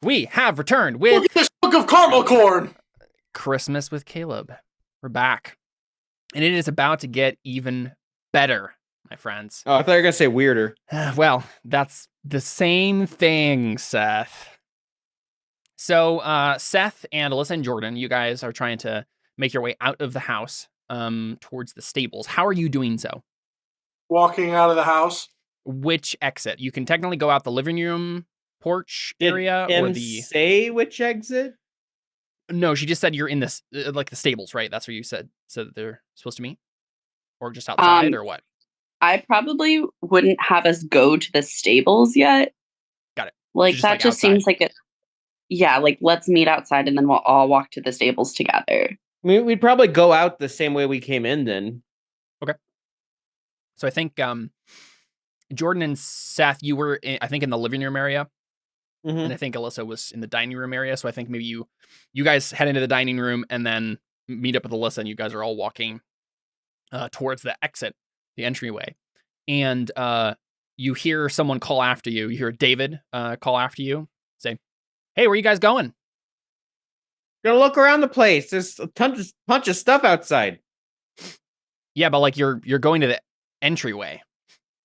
We have returned with Look at this book of caramel corn. Christmas with Caleb. We're back. And it is about to get even better, my friends. Oh, I thought you were going to say weirder. Well, that's the same thing, Seth. So, Seth and Alyssa and Jordan, you guys are trying to make your way out of the house towards the stables. How are you doing so? Walking out of the house. Which exit? You can technically go out the living room porch area or the... say which exit? No, she just said you're in this, like the stables, right? That's where you said so that they're supposed to meet? Or just outside or what? I probably wouldn't have us go to the stables yet. Got it. Like, So that just outside. seems like it. Yeah, like, let's meet outside and then we'll all walk to the stables together. I mean, we'd probably go out the same way we came in then. So I think Jordan and Seth, you were, I think, in the living room area. Mm-hmm. And I think Alyssa was in the dining room area. So I think maybe you guys head into the dining room and then meet up with Alyssa and you guys are all walking towards the exit, the entryway. And you hear someone call after you. You hear David call after you, say, "Hey, where you guys going?" Gonna look around the place. There's a bunch of stuff outside. Yeah, but like you're going to the entryway.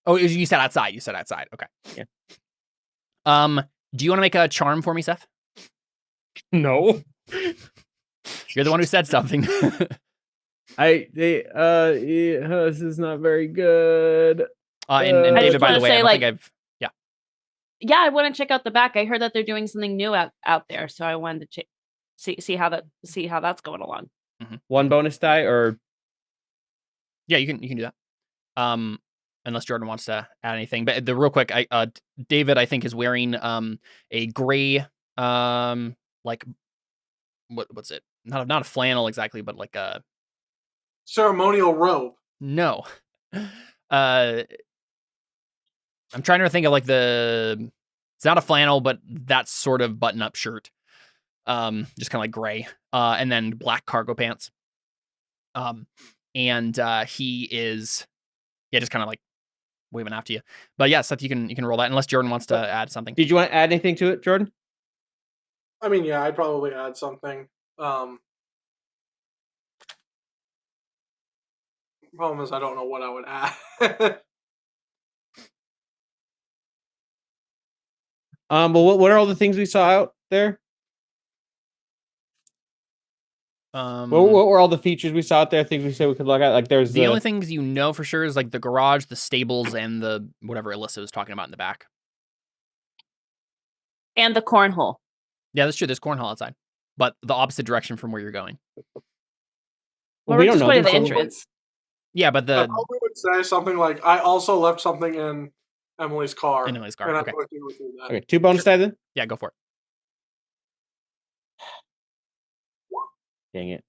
Oh, you said outside. You said outside. Okay. Yeah. Do you want to make a charm for me, Seth? No. You're the one who said something. This is not very good. And I David, just by the wanna way, say, I don't like- think I've... Yeah. Yeah, I want to check out the back. I heard that they're doing something new out there, so I wanted to see how that's going along. One bonus die or Yeah, you can do that. Unless Jordan wants to add anything. But the real quick, David, I think, is wearing a gray like what's it? Not a flannel exactly, but like a Ceremonial robe. no. I'm trying to think of like it's not a flannel, but that sort of button-up shirt. Just kind of like gray. And then black cargo pants. And he is just kind of like waving after you. But yeah, Seth, you can roll that unless Jordan wants to add something. did you want to add anything to it, Jordan? I mean, yeah, I'd probably add something. Problem is, I don't know what I would add. But what are all the things we saw out there? What were all the features we saw out there? Things we said we could look at? Like there's the only things you know for sure is like the garage, the stables, and the whatever Alyssa was talking about in the back. And the cornhole. Yeah, that's true. There's cornhole outside, but the opposite direction from where you're going. Well, we we're don't just know. going to the There's entrance. Yeah, but I the probably would say something like, I also left something in Emily's car. in Emily's car. And I Okay. thought you would do that. Okay, 2 bonus die then? Yeah, go for Dang it.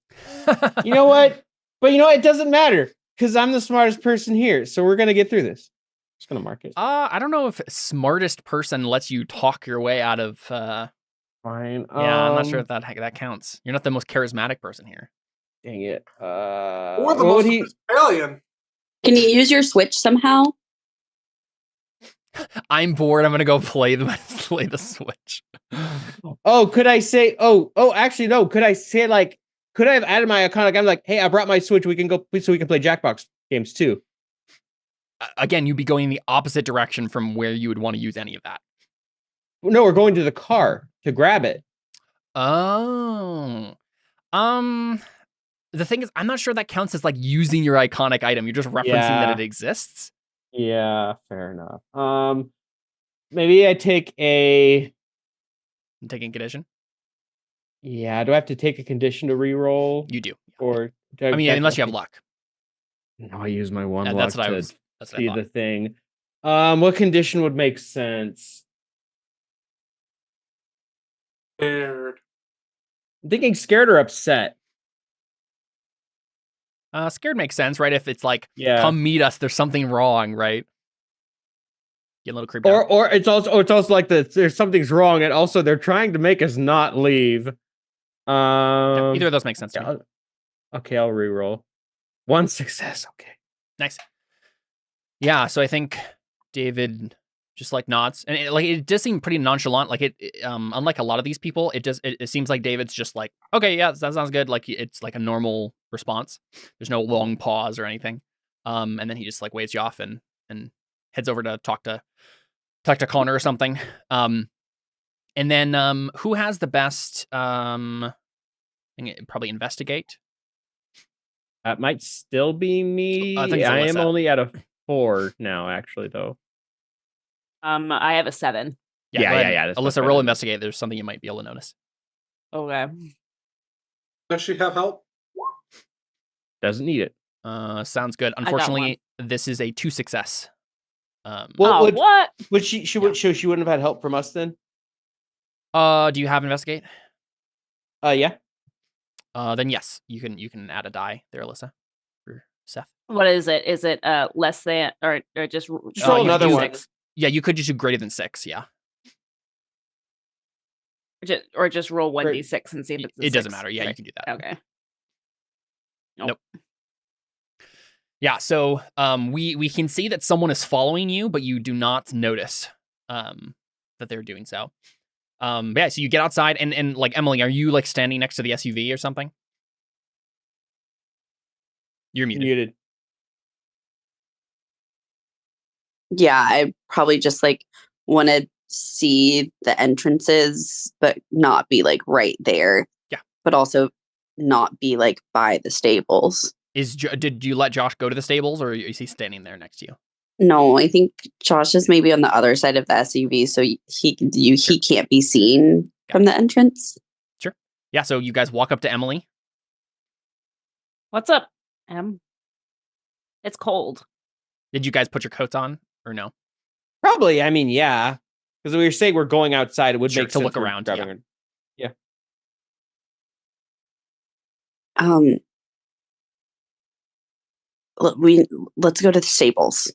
it. You know what? But you know what? It doesn't matter because I'm the smartest person here. So we're gonna get through this. Just gonna mark it. I don't know if smartest person lets you talk your way out of. Fine. Yeah, I'm not sure if that counts. You're not the most charismatic person here. Dang it. Or the what most would he? alien. Can you use your switch somehow? I'm bored. I'm gonna go play the Switch. Oh, could I say? Oh, actually, no. Could I say like? Could I have added my iconic? I'm like, hey, I brought my Switch. We can go so we can play Jackbox games too. Again, you'd be going the opposite direction from where you would want to use any of that. No, we're going to the car to grab it. Oh. The thing is, I'm not sure that counts as like using your iconic item. You're just referencing that it exists. Yeah, fair enough. Maybe I take a. Taking condition. Yeah, do I have to take a condition to re-roll? You do. Or do I mean, unless you have luck. No, I use my one luck That's what I to was. That's what I see thought. the thing. What condition would make sense? Scared. I'm thinking scared or upset. Scared makes sense, right? If it's like, Yeah. come meet us, there's something wrong, right? Get a little creeped out. Or it's also like there's something's wrong, and also they're trying to make us not leave. Yeah, either of those makes sense to me. Okay, I'll re-roll. 1 success. Okay. Nice. Yeah, so I think David just like nods, and it does seem pretty nonchalant. Like unlike a lot of these people, it seems like David's just like, okay, yeah, that sounds good. Like it's like a normal response. There's no long pause or anything. And then he just like waves you off and heads over to talk to Connor or something. And then who has the best? I think probably investigate. That might still be me. I think it's I am Alyssa. only at a 4 now, actually, though. I have a 7. Yeah, Yeah, go ahead. yeah, that's much Alyssa, better roll than- investigate. There's something you might be able to notice. Okay. Does she have help? Doesn't need it. Sounds good. got Unfortunately, this is a 2 success. Well, Oh, what? Would she wouldn't have had help from us then? Do you have investigate? Yeah. Then yes, you can add a die there, Alyssa, for Seth. What is it? Is it less than or just Just roll roll you another do one. 6? Yeah, you could just do greater than 6. Yeah, Or just roll Great. 1d6 and see if it's a it doesn't 6. matter. Yeah, you Right. can do that. Okay. Yeah, so we can see that someone is following you, but you do not notice that they're doing so. But yeah, so you get outside and like Emily, are you like standing next to the SUV or something? You're muted. Muted. Yeah, I probably just like want to see the entrances, but not be like right there. Yeah. But also not be like by the stables. Did you let Josh go to the stables, or is he standing there next to you? No, I think Josh is maybe on the other side of the SUV, so he can't be seen from the entrance. Yeah, so you guys walk up to Emily. What's up, Em? It's cold. Did you guys put your coats on or no? Probably. I mean, yeah. Because we were saying we're going outside. It would Sure, make to sense look we're around, grabbing yeah. her. Let's go to the stables.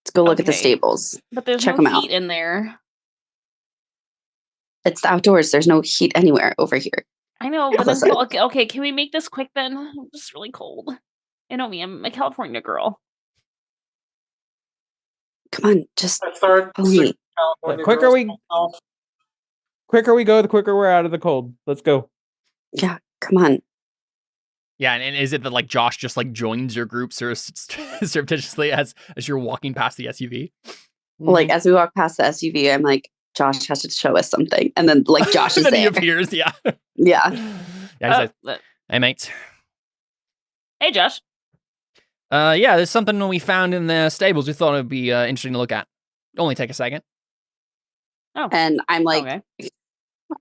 Let's go look at the Okay. stables. But there's Check no 'em out. heat in there. It's the outdoors. There's no heat anywhere over here. I know, but then, Listen. okay, can we make this quick then? I'm just really cold. You know me, I'm a California girl. Come on, just I start follow me. California The quicker girls we- myself. Quicker we go, the quicker we're out of the cold. Let's go. Yeah, come on. Yeah, and is it that like Josh just like joins your group surreptitiously as you're walking past the SUV? Like as we walk past the SUV, I'm like, Josh has to show us something, and then like Josh is and then he there. appears. Yeah. Yeah. Yeah. He says, Uh, "Hey, mate. hey, Josh. Yeah, there's something we found in the stables. We thought it'd be interesting to look at. Only take a second." Oh, And I'm like, okay.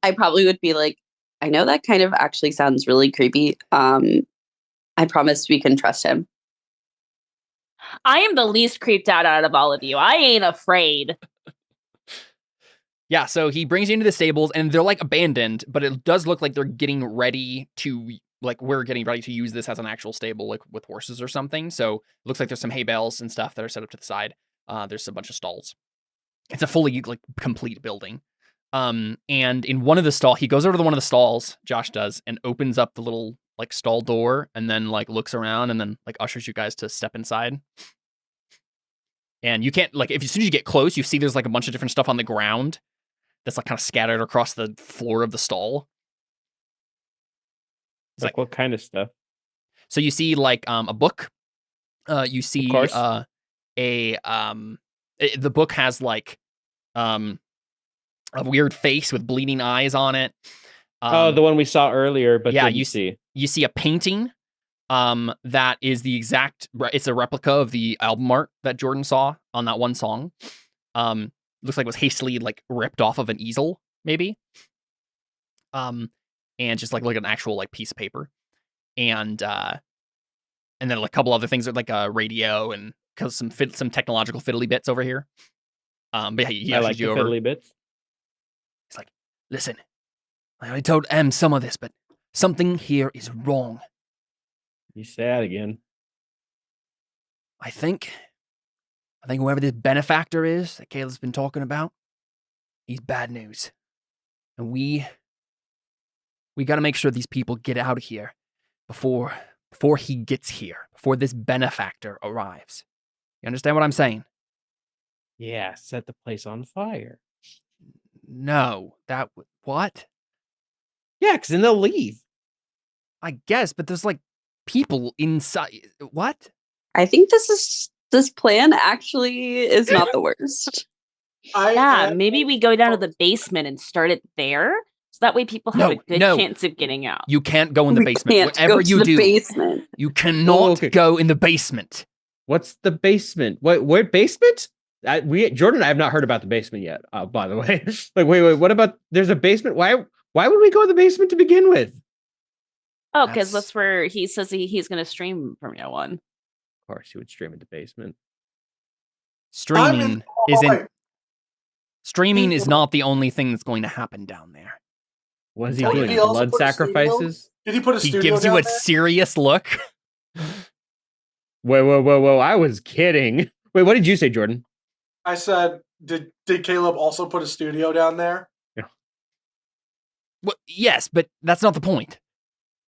I probably would be like, I know that kind of actually sounds really creepy. I promise we can trust him. I am the least creeped out of all of you. I ain't afraid. Yeah, so he brings you into the stables, and they're like abandoned, but it does look like they're getting ready to we're getting ready to use this as an actual stable, like with horses or something. So it looks like there's some hay bales and stuff that are set up to the side. There's a bunch of stalls. It's a fully like complete building. And in one of the he goes over to one of the stalls, Josh does, and opens up the little like stall door, and then like looks around, and then like ushers you guys to step inside. And you can't like as soon as you get close, you see there's like a bunch of different stuff on the ground that's like kind of scattered across the floor of the stall. It's Like what kind of stuff? So you see like a book. You see course. the book has like a weird face with bleeding eyes on it. The one we saw earlier, but yeah, didn't you see. You see a painting that is the exact it's a replica of the album art that Jordan saw on that one song. Looks like it was hastily like ripped off of an easel, maybe. And just like an actual like piece of paper. And then like a couple other things like a radio and some technological fiddly bits over here. But yeah, he I ushers like the you over. fiddly bits. He's like, "Listen, I already told Em some of this, but something here is wrong. You say that again. I think whoever this benefactor is that Caleb's been talking about, he's bad news. And we got to make sure these people get out of here before he gets here, before this benefactor arrives. You understand what I'm saying?" Yeah, set the place on fire. No, what? Yeah, because then they'll leave. I guess, but there's like people inside. What? I think this plan actually is not the worst. Yeah, maybe we go down to the basement and start it there. So that way people have a good No. chance of getting out. You can't go in the We basement. can't Whatever go to you the do, basement. you cannot okay. go in the basement. What's the basement? What basement? Jordan and I have not heard about the basement yet. By the way, like wait, what about? There's a basement. Why would we go to the basement to begin with? Oh, because That's- that's where he says he's going to stream from now on. Of course, he would stream at the basement. Streaming Wait, streaming is not the only thing that's going to happen down there. What is he Did doing? he also Blood put a studio? sacrifices? Did he put a He studio gives you down a there? serious look. Whoa! I was kidding. Wait, what did you say, Jordan? I said, did Caleb also put a studio down there? Well, yes, but that's not the point.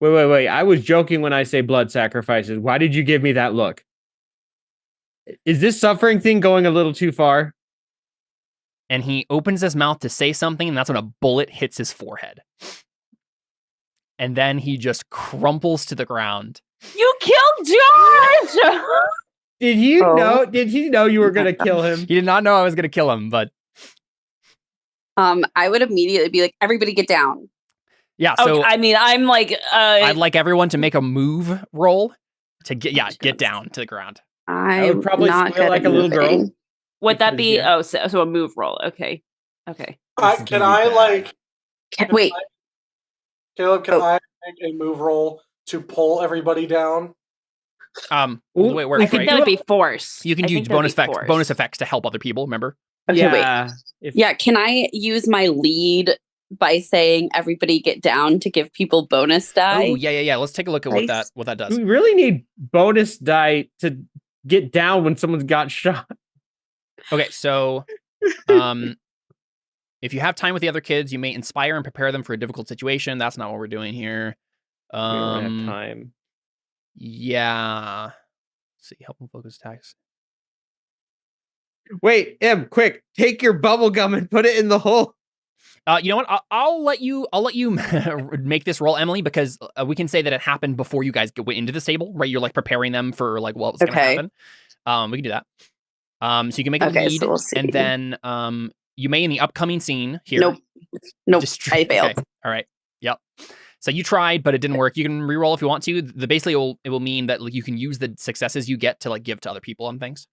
Wait. I was joking when I say blood sacrifices. Why did you give me that look? Is this suffering thing going a little too far? And he opens his mouth to say something, and that's when a bullet hits his forehead. And then he just crumples to the ground. You killed George! Did you Oh. know? Did he know you were gonna kill him? He did not know I was going to kill him, but I would immediately be like, everybody get down. yeah. So Okay, I mean, I'm like, I'd like everyone to make a move roll to get down to the ground. I'm would probably not squeal good like at a little girl. moving. would that be? because, yeah. So a move roll. Okay. This is Can gonna I be bad. like Wait, Caleb? Can Oh. I make a move roll to pull everybody down? The Ooh, way it I works, think I right? think that would be force. You can I use think that would bonus be effects, force. bonus effects to help other people. Remember? okay, wait. Yeah. Yeah, can I use my lead by saying everybody get down to give people bonus die? Oh yeah. Let's take a look at what Nice. that Do does. we really need bonus die to get down when someone's got shot? Okay, so if you have time with the other kids, you may inspire and prepare them for a difficult situation. That's not what we're doing here. We don't have time. Yeah. Let's see, help them focus attacks. Wait, Em, quick, take your bubble gum and put it in the hole. You know what? I'll let you make this roll, Emily, because we can say that it happened before you guys went into the stable, right? You're like preparing them for like what was going to Okay. happen. We can do that. So you can make a Okay, lead, so we'll see. and then you may in the upcoming scene here. Nope, Distra- I failed. Okay. All right. Yep. So you tried, but it didn't work. You can reroll if you want to. Basically it will mean that like, you can use the successes you get to like give to other people on things.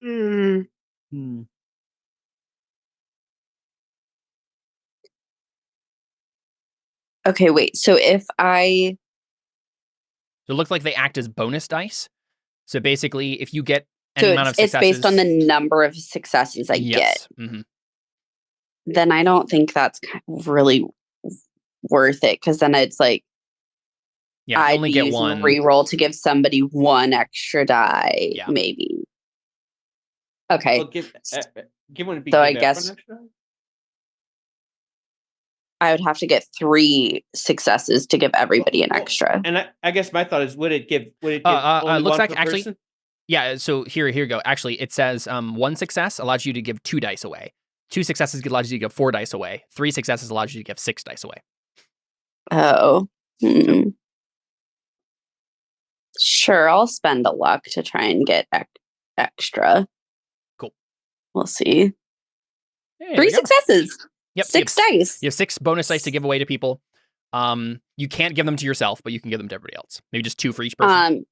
Hmm. Okay, wait. So if I So it looks like they act as bonus dice. So basically, if you get any so amount of it's successes, based on the number of successes I get, yes. Mhm. then I don't think that's really worth it because then it's like Yeah, you I'd only be get using one. reroll to give somebody one extra die, Yeah. maybe. Okay, Well, give one. So I guess- I would have to get 3 successes to give everybody an extra. And I guess my thought is, would it give only looks one like per actually- person? Yeah, so here you go. Actually, it says one success allows you to give 2 dice away. 2 successes allows you to give 4 dice away. 3 successes allows you to give 6 dice away. Oh. Hmm. Sure, I'll spend a luck to try and get extra. Cool. We'll see. There 3 you go. successes. Yep, 6 dice. You have 6 bonus dice to give away to people. You can't give them to yourself, but you can give them to everybody else. Maybe just 2 for each person.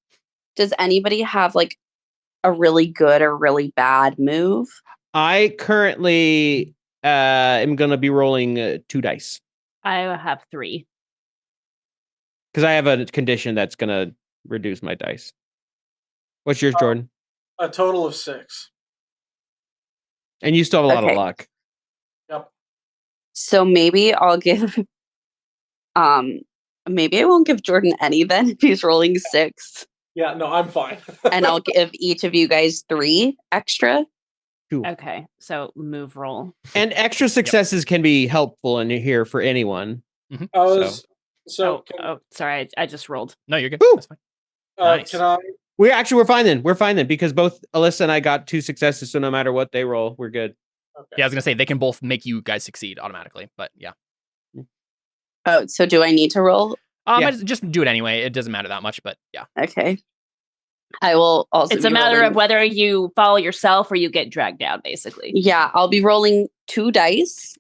Does anybody have like a really good or really bad move? I currently am going to be rolling 2 dice I have 3. because I have a condition that's going to reduce my dice. What's yours, Jordan? A total of 6. And you still have a lot Okay. of luck. Yep. So maybe I'll give maybe I won't give Jordan any then if he's rolling 6. Yeah, no, I'm fine. And I'll give each of you guys 3 extra. Okay, so move roll. And extra successes can be helpful in here for anyone. I was So Sorry, I just rolled. No, you're good. Woo! That's fine. nice. can I? We're fine then. We're fine then because both Alyssa and I got 2 successes, so no matter what they roll, we're good. Okay. Yeah, I was gonna say they can both make you guys succeed automatically, but yeah. Oh, so do I need to roll? Yeah. Just do it anyway. It doesn't matter that much, but yeah. Okay. I will also. It's a be matter rolling- of whether you follow yourself or you get dragged down, basically. Yeah, I'll be rolling 2 dice.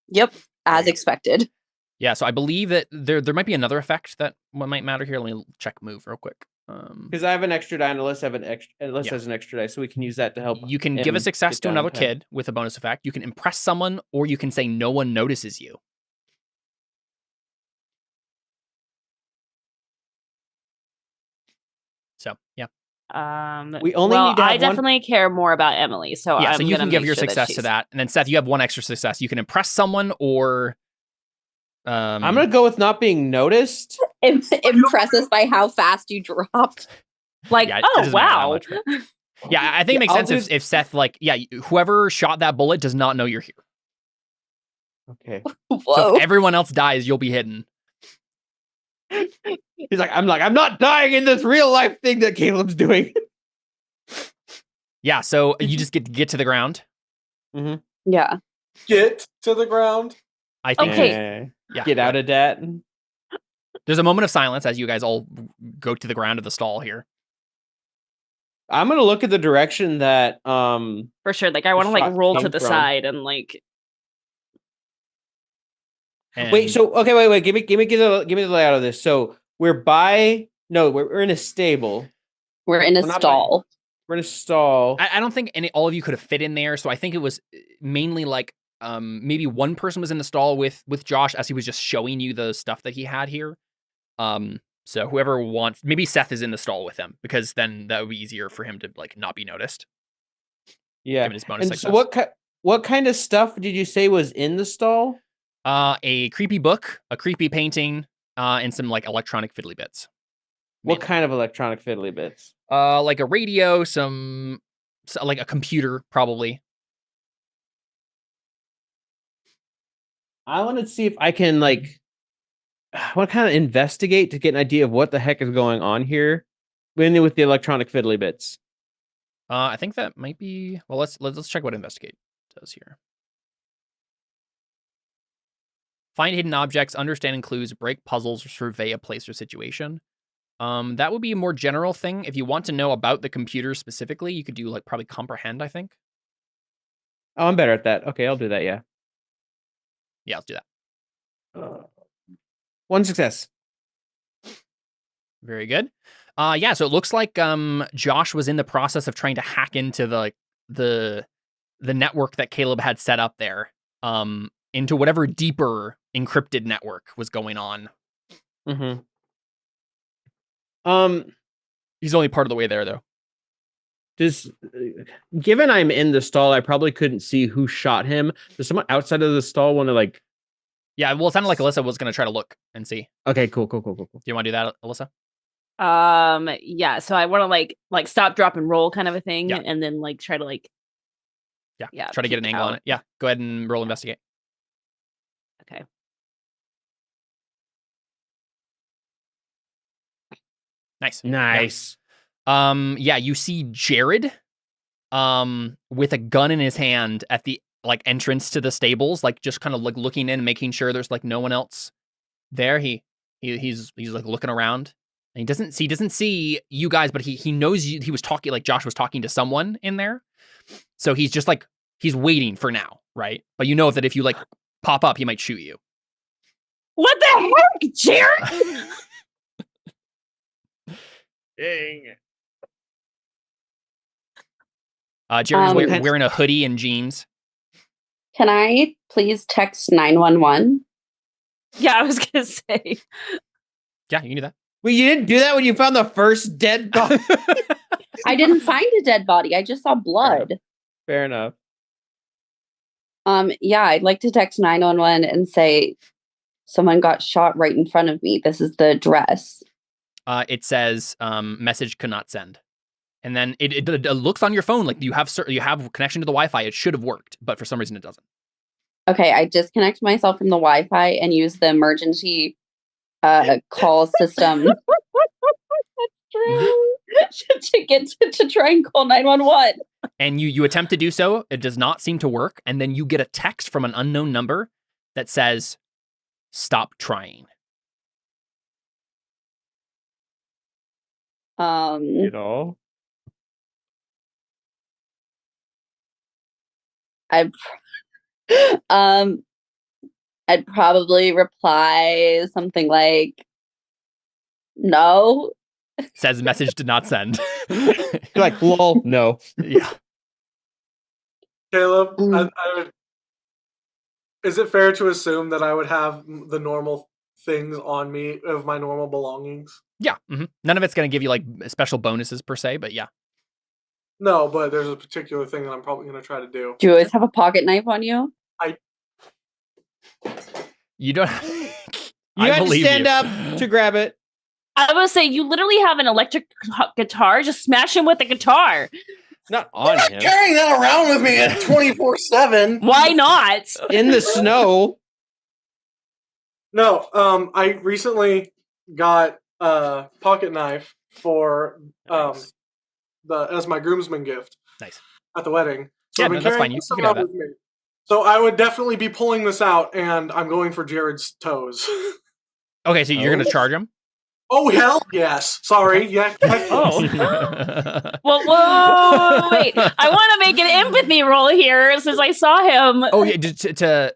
Yep, as expected. Yeah, so I believe that there might be another effect that might matter here. Let me check move real quick. Because I have an extra die and Alyssa Yeah. has an extra die, so we can use that to help. You can give a him success get to down another in time. kid with a bonus effect. You can impress someone, or you can say no one notices you. So yeah, We only well, need to have I one- definitely care more about Emily, so yeah. I'm So you gonna can give make your sure that success to she's- that, and then Seth, you have one extra success. You can impress someone, or I'm gonna go with not being noticed. Impress us by how fast you dropped. Like, Yeah, it oh doesn't matter that wow. much, yeah. I think it makes I'll sense if Seth, like, yeah, whoever shot that bullet does not know you're here. Okay. Whoa. So if everyone else dies, you'll be hidden. He's like, I'm not dying in this real life thing that Caleb's doing. Yeah. So you just get to the ground. Yeah. Get to the ground. I think. Okay. Yeah. Get out of that. There's a moment of silence as you guys all go to the ground of the stall here. I'm gonna look at the direction that For sure. Like I want to shot like roll to came the from. side and like wait, And- so okay, wait, give me the layout of this. So we're in a stable. We're in a Well, not by- stall. We're in a stall. I don't think all of you could have fit in there. So I think it was mainly like maybe one person was in the stall with Josh as he was just showing you the stuff that he had here. So whoever wants, maybe Seth is in the stall with him because then that would be easier for him to like not be noticed. Yeah. Given his bonus And success. so what kind of stuff did you say was in the stall? A creepy book, a creepy painting, and some like electronic fiddly bits. What kind of electronic fiddly bits? Like a radio, like a computer, probably. I want to see if I can like I want to kind of investigate to get an idea of what the heck is going on here. Mainly with the electronic fiddly bits. I think that might be. Well, let's check what investigate does here. Find hidden objects, understanding clues, break puzzles, or survey a place or situation. That would be a more general thing. If you want to know about the computer specifically, you could do like probably comprehend, I think. Oh, I'm better at that. Okay, I'll do that, yeah. Yeah, let's do that. 1 success. Very good. Yeah, so it looks like Josh was in the process of trying to hack into the network that Caleb had set up there. Into whatever deeper encrypted network was going on. Mm-hmm. He's only part of the way there, though. Given I'm in the stall, I probably couldn't see who shot him. Does someone outside of the stall want to like? Yeah, well, it sounded like Alyssa was going to try to look and see. Okay, cool. Do you want to do that, Alyssa? yeah, so I want to like stop, drop, and roll kind of a thing, Yeah. and then like try to like Yeah, try to get an peek angle on out. it. Yeah, go ahead and roll investigate. Okay. Nice. Nice. Yeah, you see Jared with a gun in his hand at the like entrance to the stables, like just kind of like looking in, making sure there's like no one else there. He's like looking around. And he doesn't see you guys, but he knows you, he was talking, like Josh was talking to someone in there. So he's just like he's waiting for now, right? But you know that if you like pop up, he might shoot you. What the heck, Jared? Dang. Jared's Um, wearing a hoodie and jeans. Can I please text 911? Yeah, I was gonna say. Yeah, you can do that. Wait, you didn't do that when you found the first dead body? I didn't find a dead body. I just saw blood. Fair enough. Yeah, I'd like to text 911 and say someone got shot right in front of me. This is the address. It says message cannot send, and then it looks on your phone like you have connection to the Wi-Fi. It should have worked, but for some reason it doesn't. Okay, I disconnect myself from the Wi-Fi and use the emergency call system to get to try and call 911. And you attempt to do so. It does not seem to work. And then you get a text from an unknown number that says, "Stop trying." You know, I I'd probably reply something like, "No." Says message did not send. you're like, lol, no. Yeah. Caleb, Mm. I would. Is it fair to assume that I would have the normal things on me of my normal belongings? Yeah. None of it's going to give you like special bonuses per se, but yeah. No, but there's a particular thing that I'm probably going to try to do. Do you always have a pocket knife on you? You don't. You I had to believe stand you. up to grab it. I would say you literally have an electric guitar. Just smash him with the guitar. Not on him. Carrying that around with me at 24/7. Why not? In the snow. No, I recently got a pocket knife for Nice. as my groomsman gift. Nice. At the wedding. So Yeah, I've been no, that's carrying fine. You this can have around with me. So I would definitely be pulling this out, and I'm going for Jared's toes. Okay, so you're going to Oh. charge him? Oh hell yes! Sorry, yeah. Oh. Well, whoa, wait. I want to make an empathy roll here since I saw him. Oh yeah, to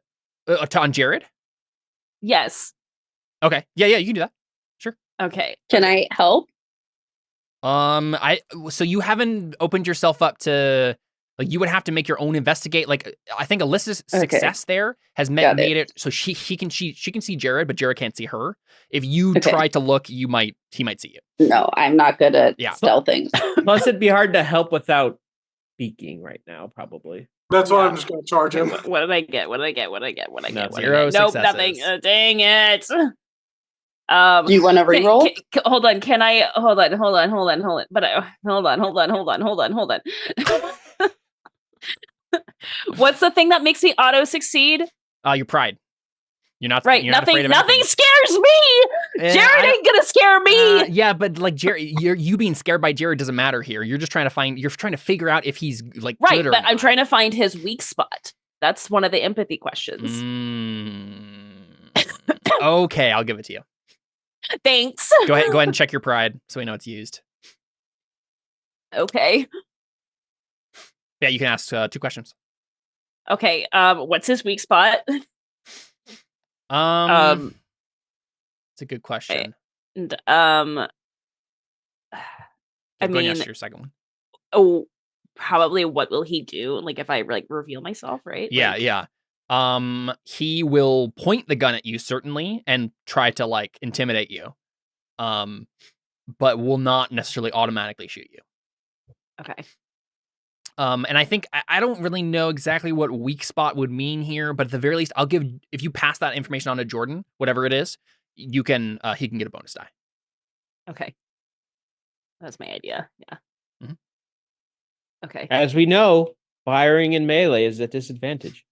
on Jared? Yes. Okay. Yeah, you can do that. Okay. Can I help? So you haven't opened yourself up to like you would have to make your own investigate. Like I think Alyssa's Okay. success there has Got made it so she can see Jared, but Jared can't see her. If you Okay. try to look, he might see you. No, I'm not good at Yeah. stealthing. Plus, it'd be hard to help without speaking right now, probably. That's why Yeah. I'm just going to charge him. What did I get? What did I get? What did I get? What did I get? Nothing. What did I Zero get? Nope, successes. nothing. Dang it. Do you want to reroll? Hold on. Can I hold on? But hold on. What's the thing that makes me auto succeed? Your pride. You're not Right. You're not afraid Nothing. of Nothing anything. scares me. Eh, Jared ain't gonna scare me. yeah, but like Jared, you being scared by Jared doesn't matter here. You're just trying to figure out if he's like Right. good or But I'm not. trying to find his weak spot. That's one of the empathy questions. Okay, I'll give it to you. Thanks. Go ahead and check your pride so we know it's used. Okay. Yeah, you can ask 2 questions. Okay. What's his weak spot? It's a good question. And, Go I ahead and ask mean, your second one. oh, probably what will he do? Like if I like reveal myself, right? Yeah, Like, yeah. He will point the gun at you certainly and try to like intimidate you. But will not necessarily automatically shoot you. Okay. And I think I don't really know exactly what weak spot would mean here, but at the very least, I'll give if you pass that information on to Jordan, whatever it is, you can he can get a bonus die. Okay. That's my idea. Yeah. Mhm. Okay. As we know, firing in melee is a disadvantage.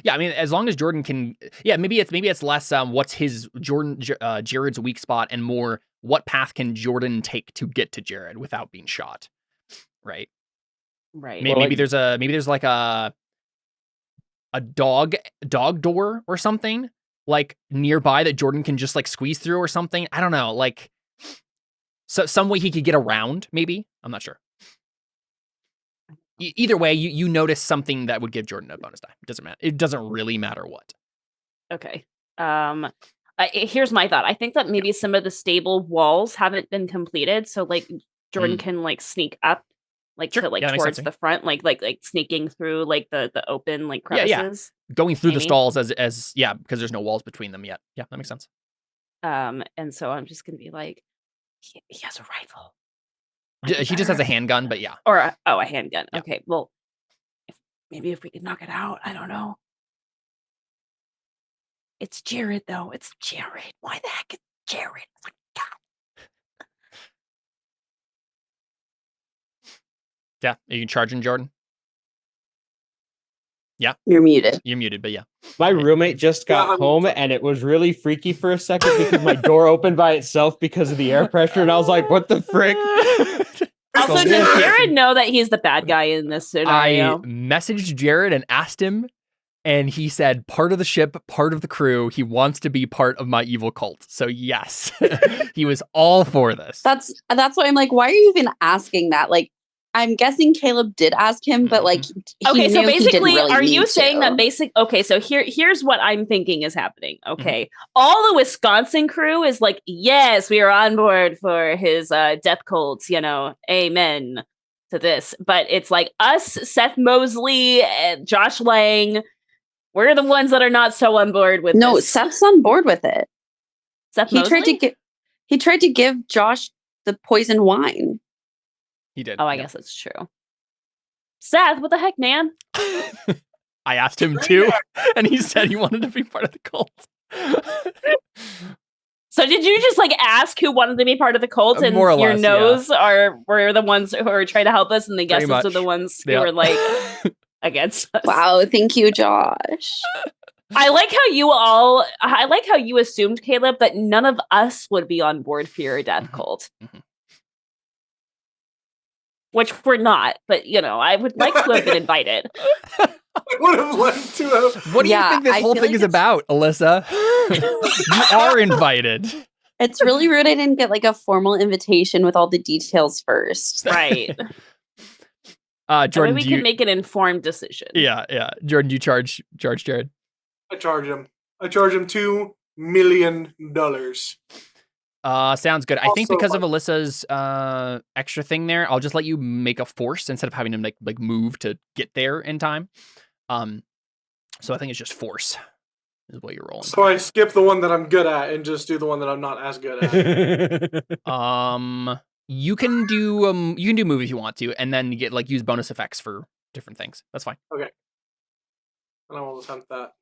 Yeah, I mean, as long as Jordan can, yeah, maybe it's less what's his Jared's weak spot and more what path can Jordan take to get to Jared without being shot, right? Right. Maybe, Well, like- there's like a dog door or something like nearby that Jordan can just like squeeze through or something. I don't know, like so some way he could get around. Maybe I'm not sure. Either way, you notice something that would give Jordan a bonus die. It doesn't matter. It doesn't really matter what. Okay. Here's my thought. I think that maybe some of the stable walls haven't been completed, so like Jordan can like sneak up, like Sure. to like Yeah, that makes towards sense. the front, like sneaking through like the open like Yeah, yeah. crevices. Going through the Maybe. stalls as yeah, because there's no walls between them yet. Yeah, that makes sense. And so I'm just gonna be like, he has a rifle. He just has a handgun, but yeah. Or a handgun. Yeah. Okay, well, maybe if we could knock it out, I don't know. It's Jared though. It's Jared. Why the heck is Jared? Oh my God. Yeah, are you charging Jordan? You're muted. You're muted, but yeah. My roommate just Yeah, got I'm- home and it was really freaky for a second because my door opened by itself because of the air pressure. And I was like, what the frick? Also, So does this- Jared know that he's the bad guy in this I scenario? messaged Jared and asked him, and he said part of the ship, part of the crew. He wants to be part of my evil cult. So yes, he was all for this. That's why I'm like, why are you even asking that? Like, I'm guessing Caleb did ask him, but like, he Okay, so knew he didn't basically, really are you need saying to. that okay, so here's what I'm thinking is happening. Mm-hmm. Okay. All the Wisconsin crew is like, yes, we are on board for his death cults, amen to this. But it's like us, Seth Mosley, and Josh Lang, we're the ones that are not so on board with No, this. Seth's on board with it. Seth He Mosley? tried to give Josh the poison wine. He did. Oh, I yeah. guess that's true. Seth, what the heck, man? I asked him too, and he said he wanted to be part of the cult. So did you just like ask who wanted to be part of the cult, and More or your less, yeah. nose were the ones who are trying to help us, and the Pretty guesses are the much. ones who Yeah. were like against us? Wow, thank you, Josh. I like how you assumed, Caleb, that none of us would be on board for your death Mhm. cult. Mhm. Which we're not, but I would like to have been invited. I would have liked to have. What do you Yeah, think this I whole feel thing like is it's- about, Alyssa? You are invited. It's really rude I didn't get like a formal invitation with all the details first. Right. Jordan, we do you? can make an informed decision. Yeah. Jordan, do you charge Jared? I charge him $2 million. Sounds good. I think Also, because of Alyssa's extra thing there, I'll just let you make a force instead of having him like move to get there in time. So I think it's just force is what you're rolling. So I skip the one that I'm good at and just do the one that I'm not as good at. You can do move if you want to, and then get use bonus effects for different things. That's fine. And I will attempt that.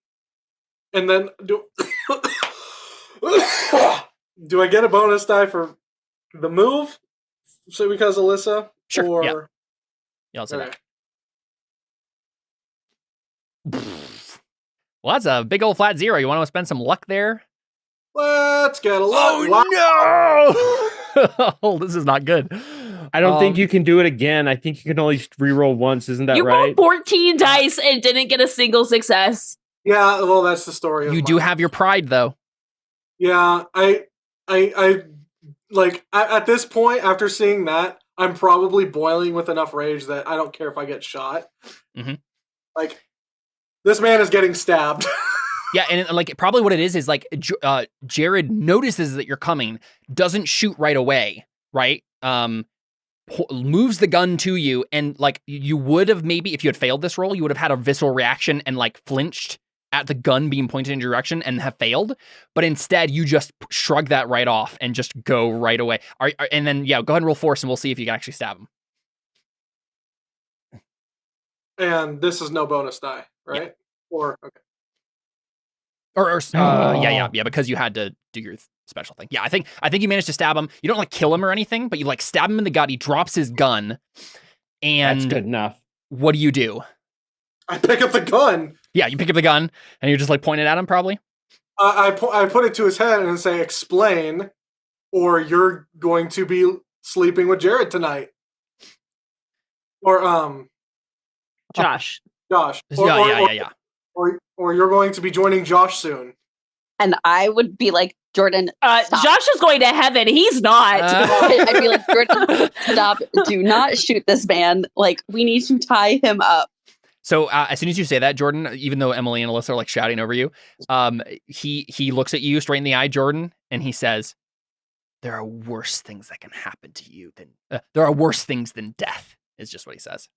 And then do do I get a bonus die for the move? So because Alyssa? Sure, Or yeah. Yeah, I'll say okay. that. Well, that's a big old flat zero. You want to spend some luck there? Let's get a look. no! Oh, this is not good. I don't think you can do it again. I think you can only re-roll once. Isn't that You right? rolled 14 dice and didn't get a single success. Yeah, well, that's the story. Of You do mine. have your pride, though. Yeah, I like at this point after seeing that, I'm probably boiling with enough rage that I don't care if I get shot. Mhm. Like this man is getting stabbed. Yeah, and probably what it is Jared notices that you're coming, doesn't shoot right away, right? Moves the gun to you, and you would have maybe if you had failed this roll, you would have had a visceral reaction and flinched at the gun being pointed in your direction and have failed. But instead, you just shrug that right off and just go right away. And then go ahead and roll force, and we'll see if you can actually stab him. And this is no bonus die, right? Or okay. Yeah, because you had to do your special thing. Yeah, I think you managed to stab him. You don't kill him or anything, but you stab him in the gut. He drops his gun, and That's good enough. what do you do? I pick up the gun. Yeah, you pick up the gun and you're just pointing at him, probably. I put it to his head and say, "Explain, or you're going to be sleeping with Jared tonight." Or Josh. Josh. Yeah. Or you're going to be joining Josh soon. And I would be like, Jordan, stop. Josh is going to heaven. He's not. I'd be like, Jordan, stop. Do not shoot this man. We need to tie him up. So as soon as you say that, Jordan, even though Emily and Alyssa are shouting over you, he looks at you straight in the eye, Jordan, and he says, "There are worse things that can happen to you than there are worse things than death." Is just what he says.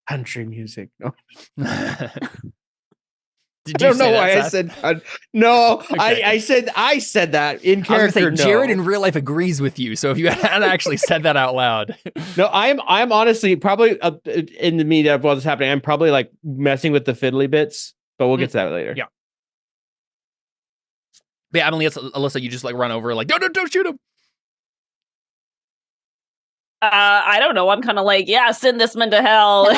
Country music. No. Did I you don't know say why that, I Seth? said no. Okay. I said that in I was character. gonna say, Jared no. in real life agrees with you. So if you had actually said that out loud, No, I'm honestly probably in the media of what's happening. I'm probably messing with the fiddly bits, but we'll get to that later. Yeah. But yeah, Emily, Alyssa, you just run over don't shoot him. I don't know. I'm kind of send this man to hell.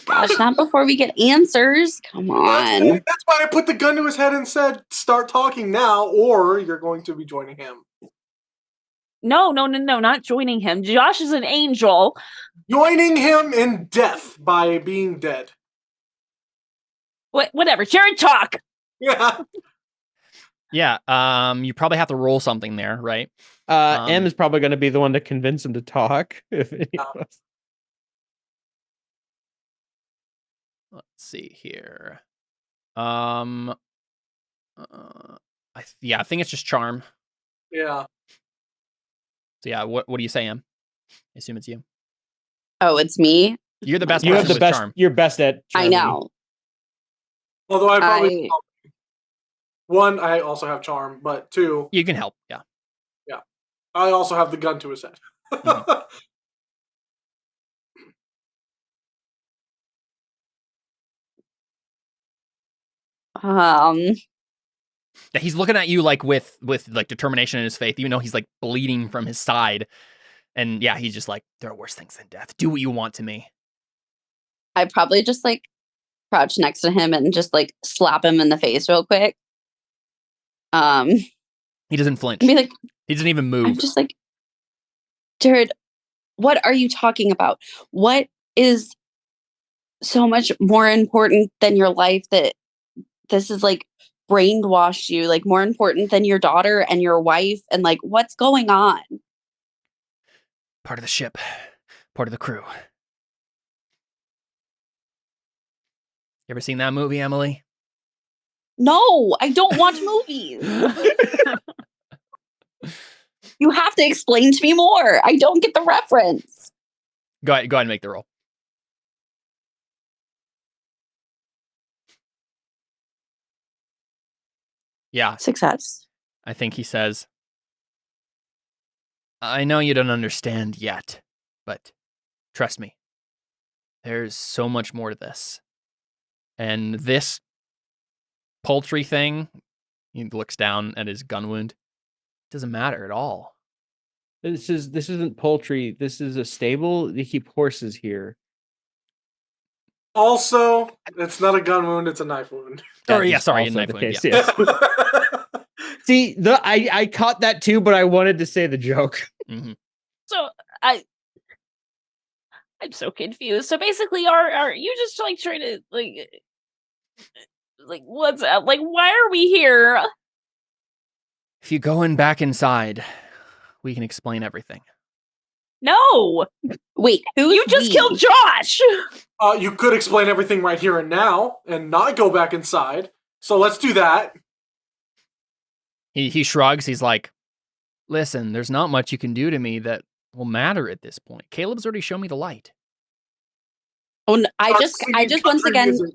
Gosh, not before we get answers. Come on. That's why I put the gun to his head and said, "Start talking now, or you're going to be joining him." No, not joining him. Josh is an angel. Joining him in death by being dead. Whatever. Jared, talk. Yeah. Yeah. You probably have to roll something there, right? M is probably going to be the one to convince him to talk. If any of us. Let's see here. I think it's just charm. Yeah. So yeah, what do you say, Em? I assume it's you. Oh, it's me. You're the best You have person the with best. charm. You're best at. I charming. know. Although I probably one, I also have charm, but two, You can help. Yeah. I also have the gun to his head. Mhm. Yeah, he's looking at you like with like determination in his face, even though he's like bleeding from his side. And yeah, he's just like, there are worse things than death. Do what you want to me. I probably just like crouch next to him and just like slap him in the face real quick. He doesn't flinch. Be like, He doesn't even move. I'm just like, Jared, what are you talking about? What is so much more important than your life that this is like brainwashed you, like more important than your daughter and your wife, and like what's going on? Part of the ship, part of the crew. You ever seen that movie, Emily? No, I don't watch movies. You have to explain to me more. I don't get the reference. Go ahead and make the roll. Yeah, Success. I think he says, I know you don't understand yet, but trust me, there's so much more to this. And this poultry thing, he looks down at his gun wound, doesn't matter at all. This isn't poultry. This is a stable. They keep horses here. Also, it's not a gun wound; it's a knife wound. Or, yeah, is sorry, a also knife the wound, case, yeah. yes. See, I caught that too, but I wanted to say the joke. Mhm. So I'm so confused. So basically, are you just like trying to like what's up? Like, why are we here? If you go in back inside, we can explain everything. No, Wait, who's you just we? killed Josh. You could explain everything right here and now, and not go back inside. So let's do that. He shrugs. He's like, listen, there's not much you can do to me that will matter at this point. Caleb's already shown me the light. Oh, no, I Start just singing once country again, music.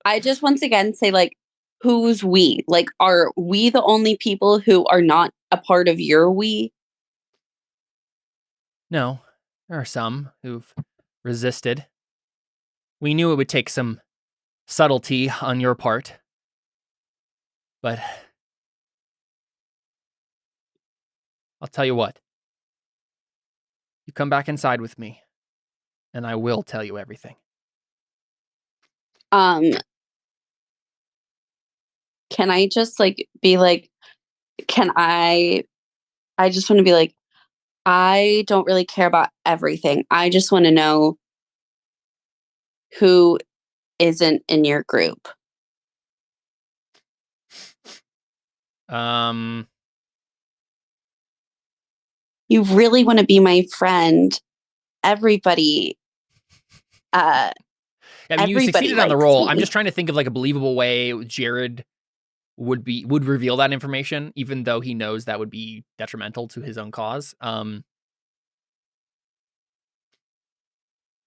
I just once again say like, who's we? Like, are we the only people who are not a part of your we? No, there are some who've resisted. We knew it would take some subtlety on your part. But I'll tell you what. You come back inside with me, and I will tell you everything. Can I just like be like, I just want to be like, I don't really care about everything. I just want to know who isn't in your group. You really want to be my friend. Everybody. I mean, you Everybody succeeded on the likes roll. me. I'm just trying to think of like a believable way Jared would reveal that information, even though he knows that would be detrimental to his own cause.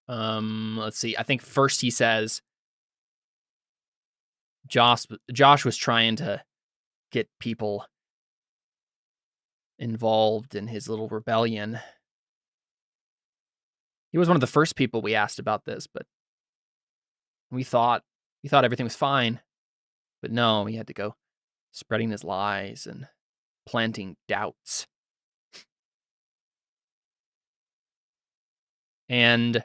Let's see. I think first he says Josh was trying to get people involved in his little rebellion. He was one of the first people we asked about this, but we thought everything was fine. But no, he had to go spreading his lies and planting doubts. And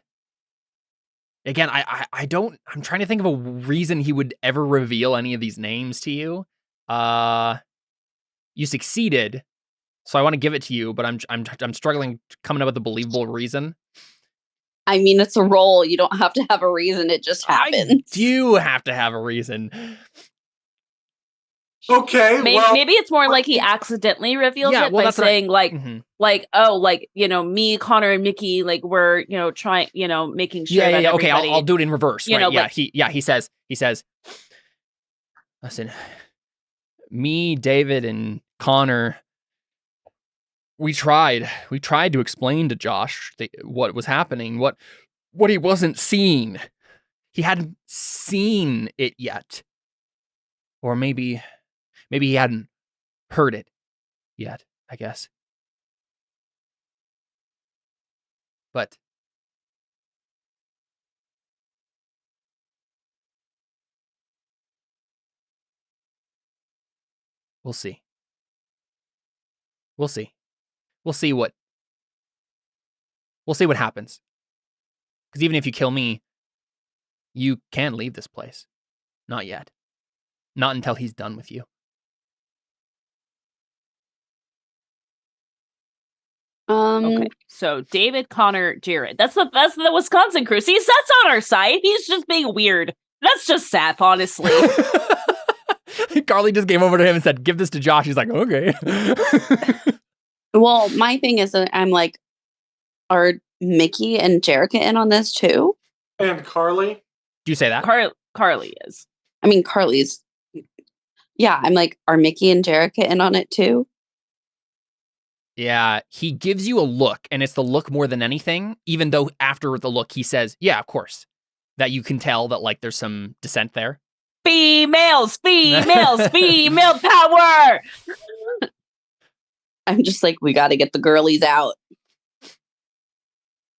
again, I don't. I'm trying to think of a reason he would ever reveal any of these names to you. You succeeded, so I want to give it to you, but I'm struggling coming up with a believable reason. I mean, it's a roll. You don't have to have a reason. It just happens. I do have to have a reason. Okay, Maybe, well, maybe it's more like he accidentally reveals Yeah, it well, by that's what I- saying like, Mhm. like, oh, like, you know, me, Connor, and Mickey, like, we're, you know, trying, you know, making sure Yeah, that yeah. Okay, everybody. I'll do it in reverse. you Right? know, Yeah, like- he says, listen, me, David, and Connor, we tried to explain to Josh what was happening, what he wasn't seeing. He hadn't seen it yet, or maybe he hadn't heard it yet, I guess. But we'll see. We'll see. We'll see what happens. Because even if you kill me, you can't leave this place. Not yet. Not until he's done with you. Okay, so David, Connor, Jared. That's the Wisconsin crew. See, Seth's on our side. He's just being weird. That's just Seth, honestly. Carly just came over to him and said, "Give this to Josh." He's like, "Okay." Well, my thing is that I'm like, are Mickey and Jerica in on this too? and Carly. Do you say that? Carly is. I mean, Carly's. Yeah, I'm like, are Mickey and Jerica in on it too? Yeah, he gives you a look, and it's the look more than anything, even though after the look, he says, "Yeah, of course." That you can tell that, like, there's some dissent there. Female power. I'm just like, we got to get the girlies out.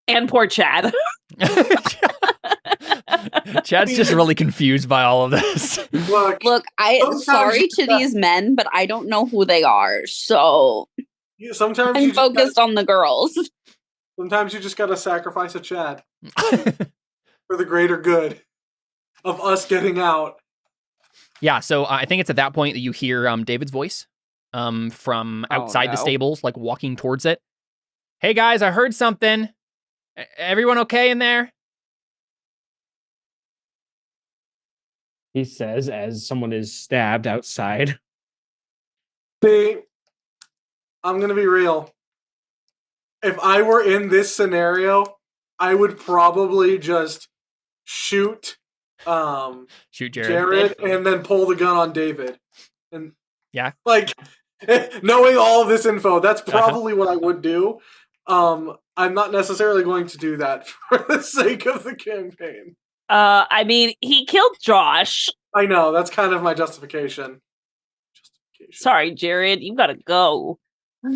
And poor Chad. Chad's just really confused by all of this. Look, Look, Sometimes sorry you to got- these men, but I don't know who they are, so sometimes I'm you just gotta, focused on the girls. sometimes you just gotta sacrifice a Chad for the greater good of us getting out. Yeah, so I think it's at that point that you hear David's voice from outside the no. stables, like walking towards it. "Hey guys, I heard something. Everyone okay in there?" He says as someone is stabbed outside. See, I'm gonna be real. If I were in this scenario, I would probably just shoot Shoot Jared. Jared and then pull the gun on David. And Yeah. like knowing all of this info, that's Gotcha. probably what I would do. I'm not necessarily going to do that for the sake of the campaign. I mean, he killed Josh. I know, that's kind of my justification. Sorry, Jared, you gotta go. Yeah,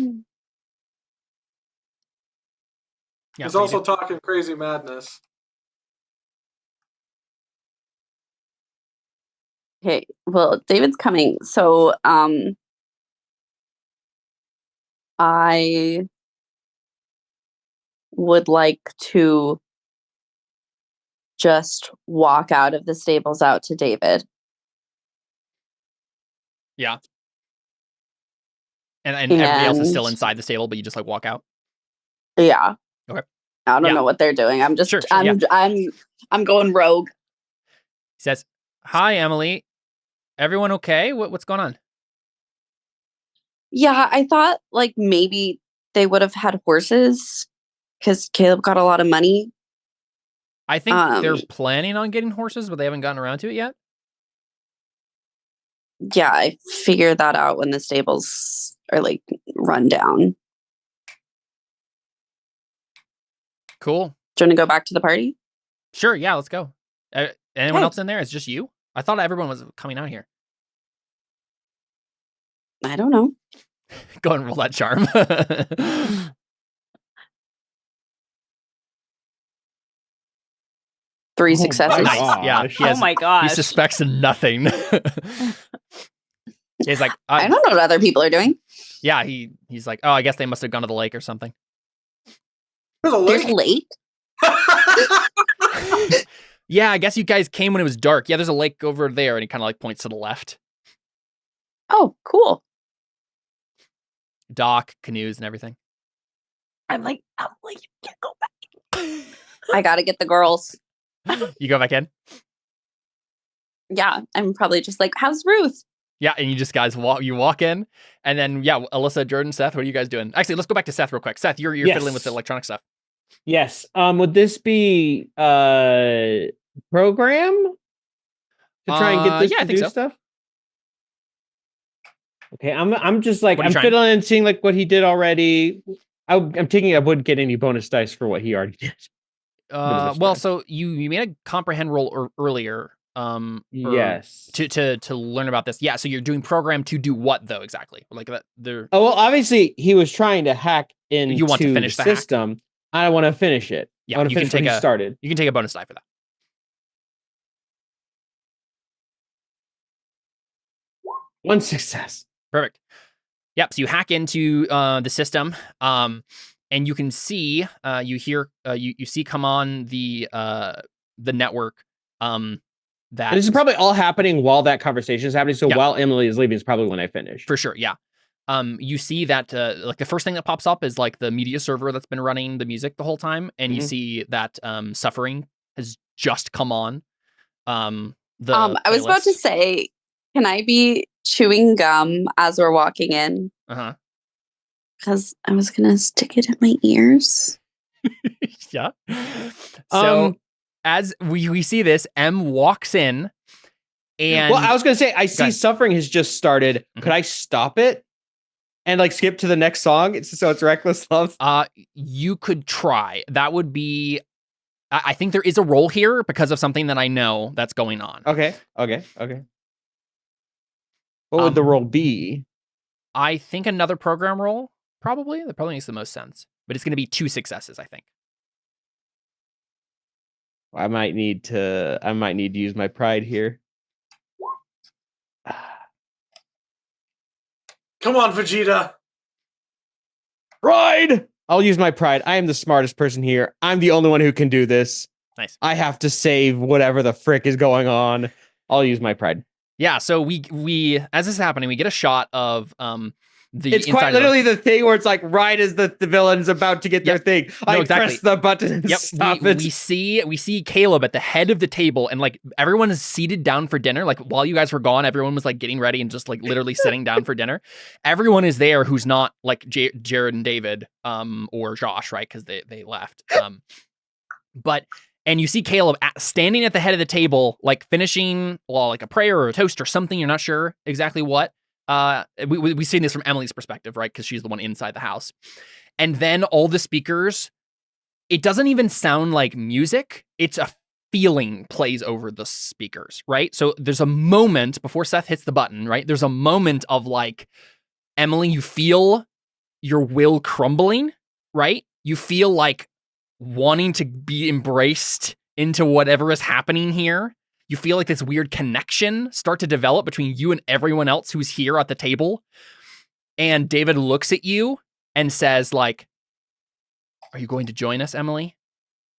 He's so you also did- talking crazy madness. Okay, well, David's coming. So, I would like to just walk out of the stables out to David. and everybody else is still and- inside the stable, but you just like walk out. Yeah. Okay. I don't Yeah. know what they're doing. I'm just Sure, I'm going rogue. He says, "Hi, Emily. Everyone okay? What's going on?" Yeah, I thought like maybe they would have had horses because Caleb got a lot of money. I think they're Um, planning on getting horses, but they haven't gotten around to it yet. Yeah, I figured that out when the stables are like run down. Cool. Do you want to go back to the party? Sure. Yeah, let's go. Anyone Okay. else in there? It's just you? I thought everyone was coming out here. I don't know. Go and roll that charm. 3 Oh my successes. Nice. gosh. Yeah. He, Oh has, my he gosh. suspects nothing. He's like, I don't know what other people are doing. yeah, he's like, oh, I guess they must have gone to the lake or something. There's a There's lake. lake. Yeah, I guess you guys came when it was dark. Yeah, there's a lake over there, and he kind of like points to the left. Oh, cool. Dock, canoes, and everything. I'm like, you can't go back. I gotta get the girls. You go back in. Yeah, I'm probably just like, how's Ruth? Yeah, and you just guys walk in, and then yeah, Alyssa, Jordan, Seth, what are you guys doing? Actually, let's go back to Seth real quick. Seth, you're fiddling with the Yes. electronic stuff. Yes. Would this be program to try and get this yeah, I to think do so. stuff? Okay, I'm just like What are you I'm trying? fiddling and seeing like what he did already. I'm thinking I wouldn't get any bonus dice for what he already did. Well, so you made a comprehend roll earlier. Or Yes. To learn about this. Yeah, so you're doing program to do what though exactly? Like that there. Oh well, obviously he was trying to hack into You want to finish the hack? system. I want to finish it. Yeah, I want to you can finish what take he started. You can take a bonus die for that. One success. Perfect. Yep. So you hack into the system, and you can see, you hear, you see come on the network. That And this is probably all happening while that conversation is happening. So Yeah. while Emily is leaving is probably when I finish. for sure. Yeah. You see that like the first thing that pops up is like the media server that's been running the music the whole time, and you Mhm. see that suffering has just come on. The I was about to playlist. say, can I be chewing gum as we're walking in? Uh-huh. Because I was gonna stick it in my ears. Yeah. So Um, as we see this, M walks in, and well, I was gonna say I see ahead. suffering has just started. Mhm. Could I stop it and like skip to the next song? So it's reckless love. You could try. That would be. I think there is a role here because of something that I know that's going on. Okay. What would the role be? I think another program role, probably. That probably makes the most sense. But it's going to be 2 successes, I think. I might need to use my pride here. Come on, Vegeta. Pride! I'll use my pride. I am the smartest person here. I'm the only one who can do this. Nice. I have to save whatever the frick is going on. I'll use my pride. Yeah. So we as this is happening, we get a shot of the. It's inside quite of the- literally the thing where it's like right as the villain's about to get their Yep. thing. No, I exactly. press the button and Yep, stop we it. see Caleb at the head of the table, and like everyone is seated down for dinner. Like while you guys were gone, everyone was like getting ready and just like literally sitting down for dinner. Everyone is there who's not like Jared and David, or Josh, right? Because they left. And you see Caleb standing at the head of the table, like finishing like a prayer or a toast or something. You're not sure exactly what. We've seen this from Emily's perspective, right? Because she's the one inside the house. And then all the speakers, it doesn't even sound like music. It's a feeling plays over the speakers, right? So there's a moment before Seth hits the button, right? There's a moment of like, Emily, you feel your will crumbling, right? You feel like wanting to be embraced into whatever is happening here. You feel like this weird connection start to develop between you and everyone else who's here at the table. And David looks at you and says like, are you going to join us, Emily?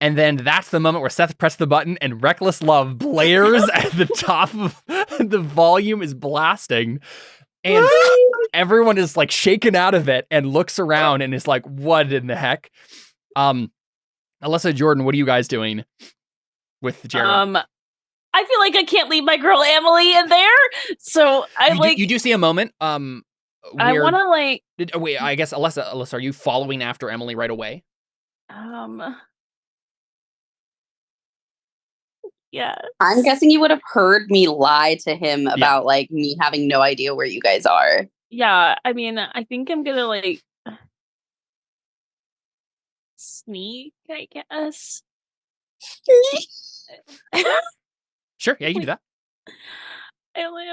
And then that's the moment where Seth pressed the button and Reckless Love blares at the top of the volume is blasting. And everyone is like shaken out of it and looks around and is like, what in the heck? Alyssa, Jordan, what are you guys doing with Jared? I feel like I can't leave my girl Emily in there. So you do see a moment. I Where, want to like. wait, I guess Alyssa, are you following after Emily right away? Yeah. I'm guessing you would have heard me lie to him about like me having no idea where you guys are. Yeah. I mean, I think I'm gonna like sneak, I guess. Sure, yeah, you can do that. I only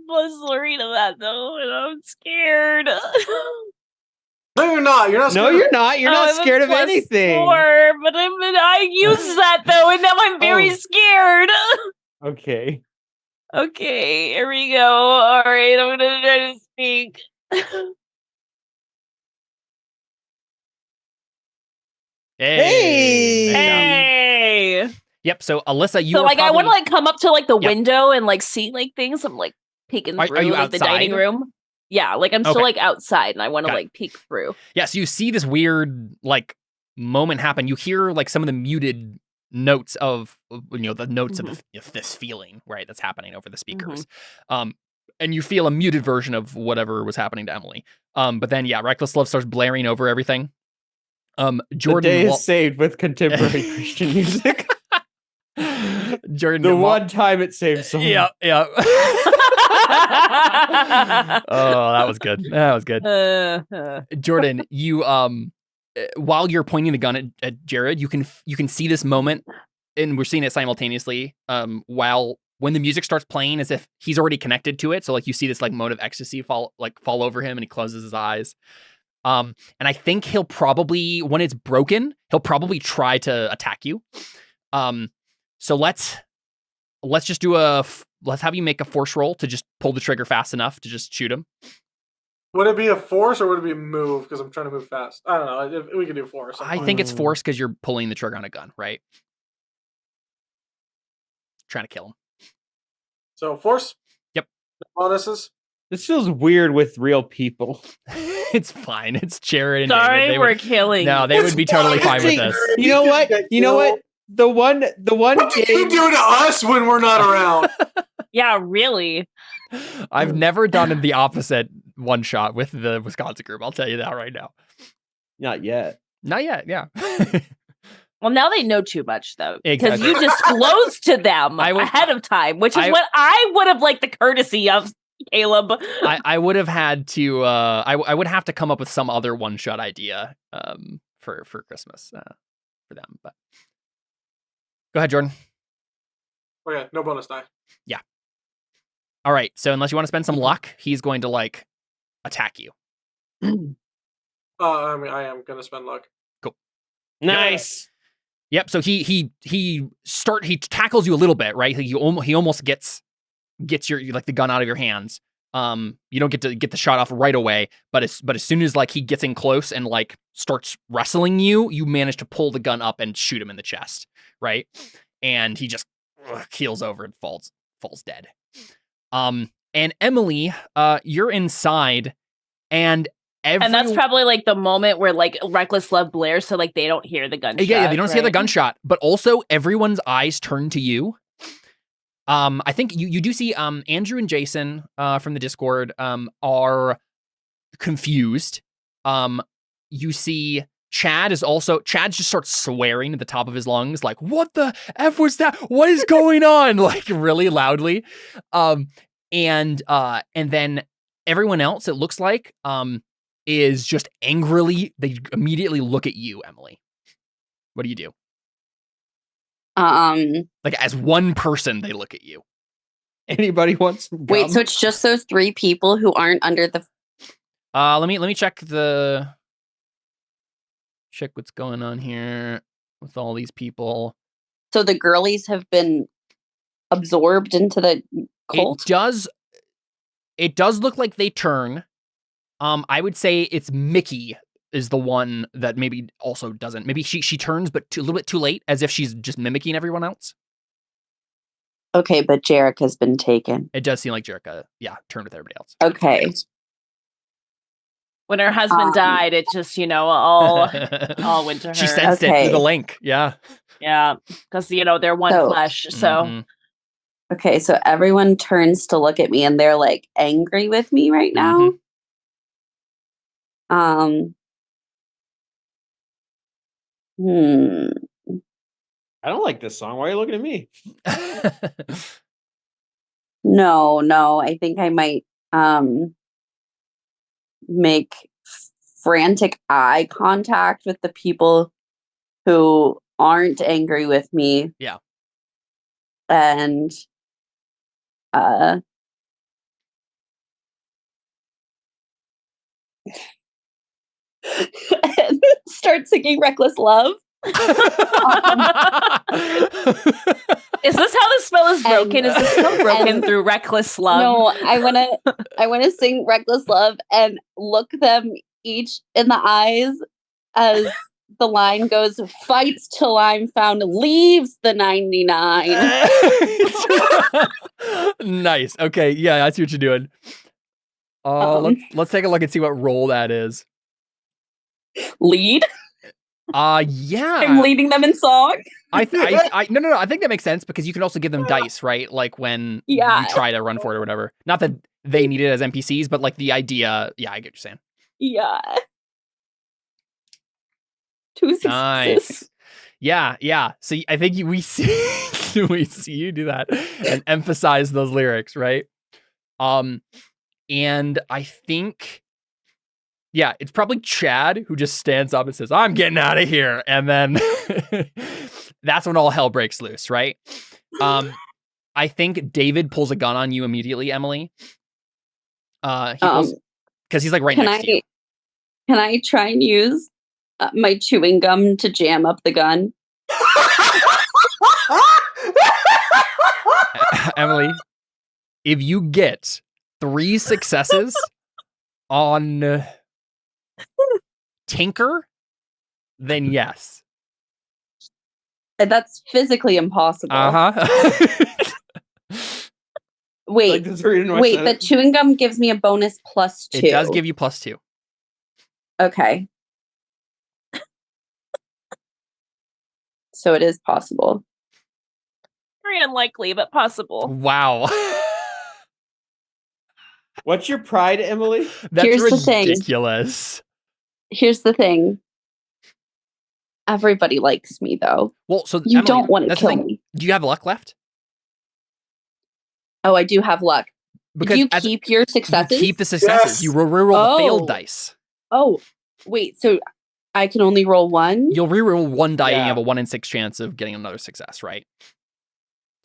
was Lorena that though, and I'm scared. No, you're not. You're not. No, scared. you're not. You're not scared of anything. But I used that though, and now I'm very scared. Okay. Okay, here we go. All right, I'm gonna try to speak. Hey! Nice job. Hey! Yep. So Alyssa, you So are like I want to probably- like come up to like the Yep. window and like see like things. I'm like peeking Are through you like the dining outside? room. Yeah, like I'm still Okay. like outside and I want to Got it. like peek through. Yeah, so you see this weird like moment happen. You hear like some of the muted notes of the notes of this feeling, right? That's happening over the speakers. And you feel a muted version of whatever was happening to Emily. But then yeah, Reckless Love starts blaring over everything. The Jordan day is saved with contemporary Christian music. Jordan The one time it saves someone. Yeah. Oh, that was good. That was good. Jordan, you while you're pointing the gun at Jared, you can see this moment, and we're seeing it simultaneously. While when the music starts playing, as if he's already connected to it, so like you see this like mode of ecstasy fall over him, and he closes his eyes. And I think he'll probably, when it's broken, he'll probably try to attack you. So let's just do let's have you make a force roll to just pull the trigger fast enough to just shoot him. Would it be a force or would it be a move? Because I'm trying to move fast. I don't know. If we can do force. I think it's force because you're pulling the trigger on a gun, right? Trying to kill him. So force. Yep. Bonuses. This feels weird with real people. It's fine. It's Jared and Sorry, David. we're killing. No, they would be totally fine with this. You know what? You know what? The one What do you game. do to us when we're not around? Yeah, really. I've never done the opposite one shot with the Wisconsin group. I'll tell you that right now. Not yet. Not yet. Yeah. Well, now they know too much though, because Exactly. you disclosed to them ahead of time, which is what I would have liked the courtesy of, Caleb. I would have had to. I would have to come up with some other one shot idea. For Christmas. For them, but go ahead, Jordan. Okay, no bonus die. Yeah. All right. So unless you want to spend some luck, he's going to like attack you. I mean, I am gonna spend luck. Cool. Nice. Yep. So he tackles you a little bit, right? He almost gets your like the gun out of your hands. You don't get to get the shot off right away, but as soon as like he gets in close and like starts wrestling you, you manage to pull the gun up and shoot him in the chest, right? And he just keels over and falls dead. And Emily, you're inside, and that's probably like the moment where like Reckless Love blares, so like they don't hear the gunshot. Yeah, they don't hear the right? gunshot, but also everyone's eyes turn to you. I think you do see Andrew and Jason from the Discord are confused. You see Chad just starts swearing at the top of his lungs, like, what the F was that? What is going on? Like really loudly. And then everyone else, it looks like, is just angrily, they immediately look at you, Emily. What do you do? Like as one person, they look at you. Anybody want some gum? Wait, so it's just those three people who aren't under the. Let me check what's going on here with all these people. So the girlies have been absorbed into the cult. It does look like they turn. I would say it's Mickey is the one that maybe also doesn't. Maybe she turns, but a little bit too late, as if she's just mimicking everyone else. Okay, but Jarek has been taken. It does seem like Jerica, turned with everybody else. Okay. When her husband died, it just all went to her. She sensed it through the link. Yeah. Yeah, because they're one flesh. So Mhm. Okay, so everyone turns to look at me and they're like angry with me right now. I don't like this song. Why are you looking at me? No, I think I might make frantic eye contact with the people who aren't angry with me. Yeah. And and start singing Reckless Love. Is this how the spell is broken? Is the spell broken through Reckless Love? No, I wanna sing Reckless Love and look them each in the eyes as the line goes, fights till I'm found, leaves the 99. Nice. Okay, yeah, I see what you're doing. Let's take a look and see what role that is. Lead? I'm Yeah. leading them in song. No, I think that makes sense because you can also give them dice, right? Like when Yeah. you try to run for it or whatever. Not that they need it as NPCs, but like the idea. Yeah, I get what you're saying. Yeah. 2 successes. Nice. Yeah. So I think we see we see you do that and emphasize those lyrics, right? And I think, yeah, it's probably Chad who just stands up and says, "I'm getting out of here," and then that's when all hell breaks loose, right? I think David pulls a gun on you immediately, Emily. He pulls because he's like right next to you. Can I try and use my chewing gum to jam up the gun? Emily, if you get 3 successes on Tinker, then yes. That's physically impossible. Wait, the chewing gum gives me a bonus +2. It does give you +2. Okay. So it is possible. Very unlikely, but possible. Wow. What's your pride, Emily? That's Here's the thing. ridiculous. Here's the thing. Everybody likes me, though. Well, so You Emily, don't want to that's the kill thing. me. Do you have luck left? Oh, I do have luck. Because you as- keep your successes? You keep the successes. Yes. You reroll the failed Oh. dice. Oh, wait. So I can only roll one? You'll reroll 1 die and you Yeah. have a 1 in 6 chance of getting another success, right?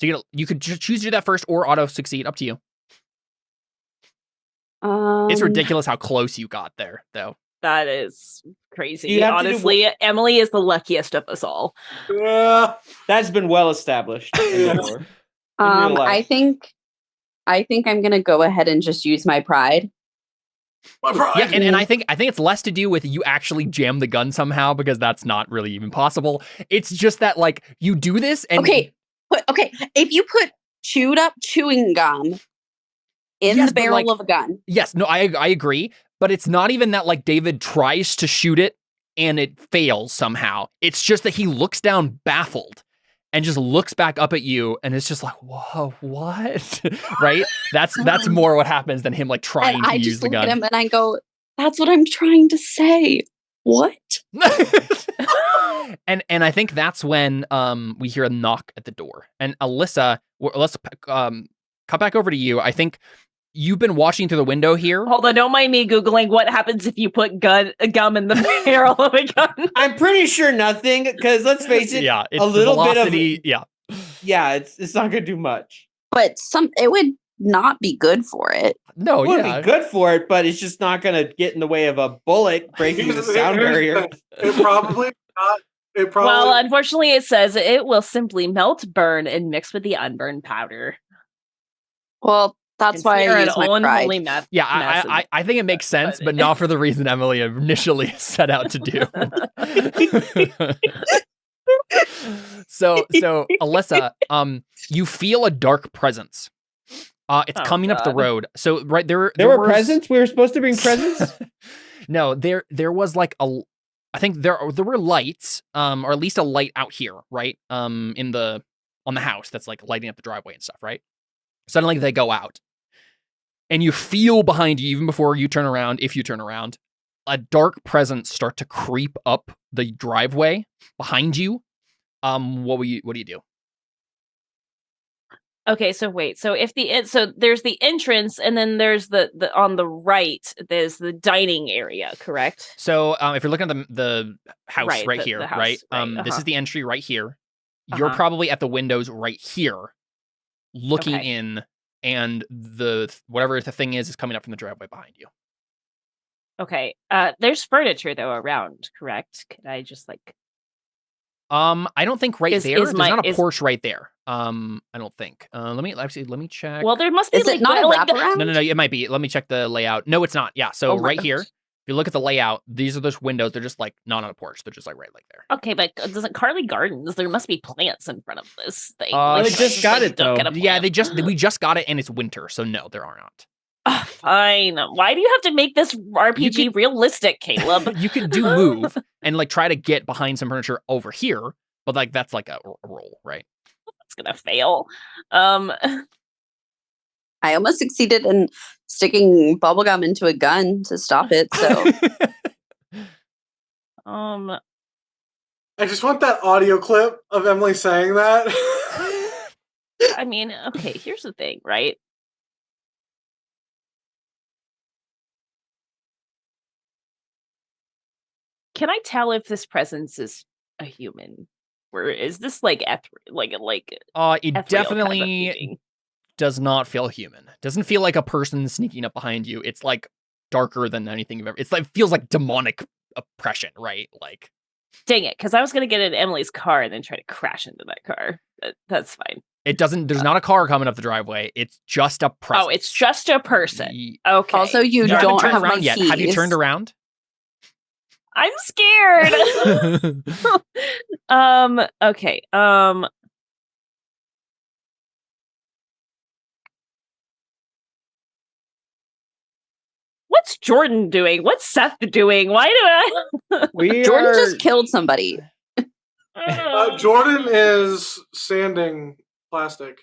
So you could choose to do that first or auto succeed. Up to you. It's ridiculous how close you got there, though. That is crazy. You have to do Honestly, Emily is the luckiest of us all. Yeah. That's been well established. In the lore. real life. I think I'm gonna go ahead and just use my pride. My pride. Yeah, and I think it's less to do with you actually jam the gun somehow because that's not really even possible. It's just that like you do this and Okay, if you put chewed up chewing gum in Yes, the but, barrel like- of a gun. Yes, no, I agree, but it's not even that like David tries to shoot it and it fails somehow. It's just that he looks down baffled and just looks back up at you and it's just like, whoa, what? Right? That's more what happens than him like trying And to I use just the look at gun. him and I go, that's what I'm trying to say. What? and I think that's when we hear a knock at the door. And Alyssa, let's cut back over to you. I think you've been watching through the window here. Hold on, don't mind me Googling what happens if you put gum in the barrel of a gun. I'm pretty sure nothing, because let's face it, Yeah, it's a little the bit of velocity, yeah. it's not gonna do much. But it would not be good for it. No, It would yeah. be good for it, but it's just not gonna get in the way of a bullet breaking the sound Here's the barrier. thing. It probably not. It probably. Well, unfortunately, it says it will simply melt, burn, and mix with the unburned powder. Well, that's why I use my pride. unholy meth. Yeah, mess I think it makes sense, but not for the reason Emily initially set out to do. So Alyssa, you feel a dark presence. It's Oh, coming up the God. road. So right there There were was- presents. We were supposed to bring presents. No, there was like I think there were lights, or at least a light out here, right? On the house that's like lighting up the driveway and stuff, right? Suddenly they go out. And you feel behind you, even before you turn around, if you turn around, a dark presence start to creep up the driveway behind you. What do you do? Okay, so wait. So if so there's the entrance, and then there's the on the right. There's the dining area, correct? So if you're looking at the house Right, right the here, house, right? right, This is uh-huh. the entry right here. You're Uh-huh. probably at the windows right here, looking Okay. in, and whatever the thing is coming up from the driveway behind you. Okay. There's furniture though around, correct? Could I just like? I don't think right Is- there. is There's my- not a is- porch right there. I don't think. Let me check. Well, there must be Is like it not a like, wraparound? No, it might be. Let me check the layout. No, it's not. Yeah, so Oh my right here, you look at the layout, these are those windows. They're just like not on a porch. They're just like right like there. Okay, but doesn't Carly Gardens? There must be plants in front of this thing. Well, they should just got it, don't though. get a Yeah, plant? we just got it and it's winter, so no, there are not. Fine. Why do you have to make this RPG could- realistic, Caleb? You could do move and like try to get behind some furniture over here, but like that's like a roll, right? It's gonna fail. I almost succeeded in sticking bubblegum into a gun to stop it. So Um, I just want that audio clip of Emily saying that. I mean, okay, here's the thing, right? Can I tell if this presence is a human? Or is this like it ethereal kind of definitely being? does not feel human. Doesn't feel like a person sneaking up behind you. It's like darker than anything you've ever. It's like feels like demonic oppression, right? Like Dang it, because I was gonna get in Emily's car and then try to crash into that car. That's fine. it doesn't. There's not a car coming up the driveway. It's just a presence. Oh, it's just a person. You Okay. also, you haven't don't turned have my around yet. Have you keys. turned around? I'm scared. Okay. What's Jordan doing? What's Seth doing? Why do We Jordan are... just killed somebody. I? Jordan is sanding plastic.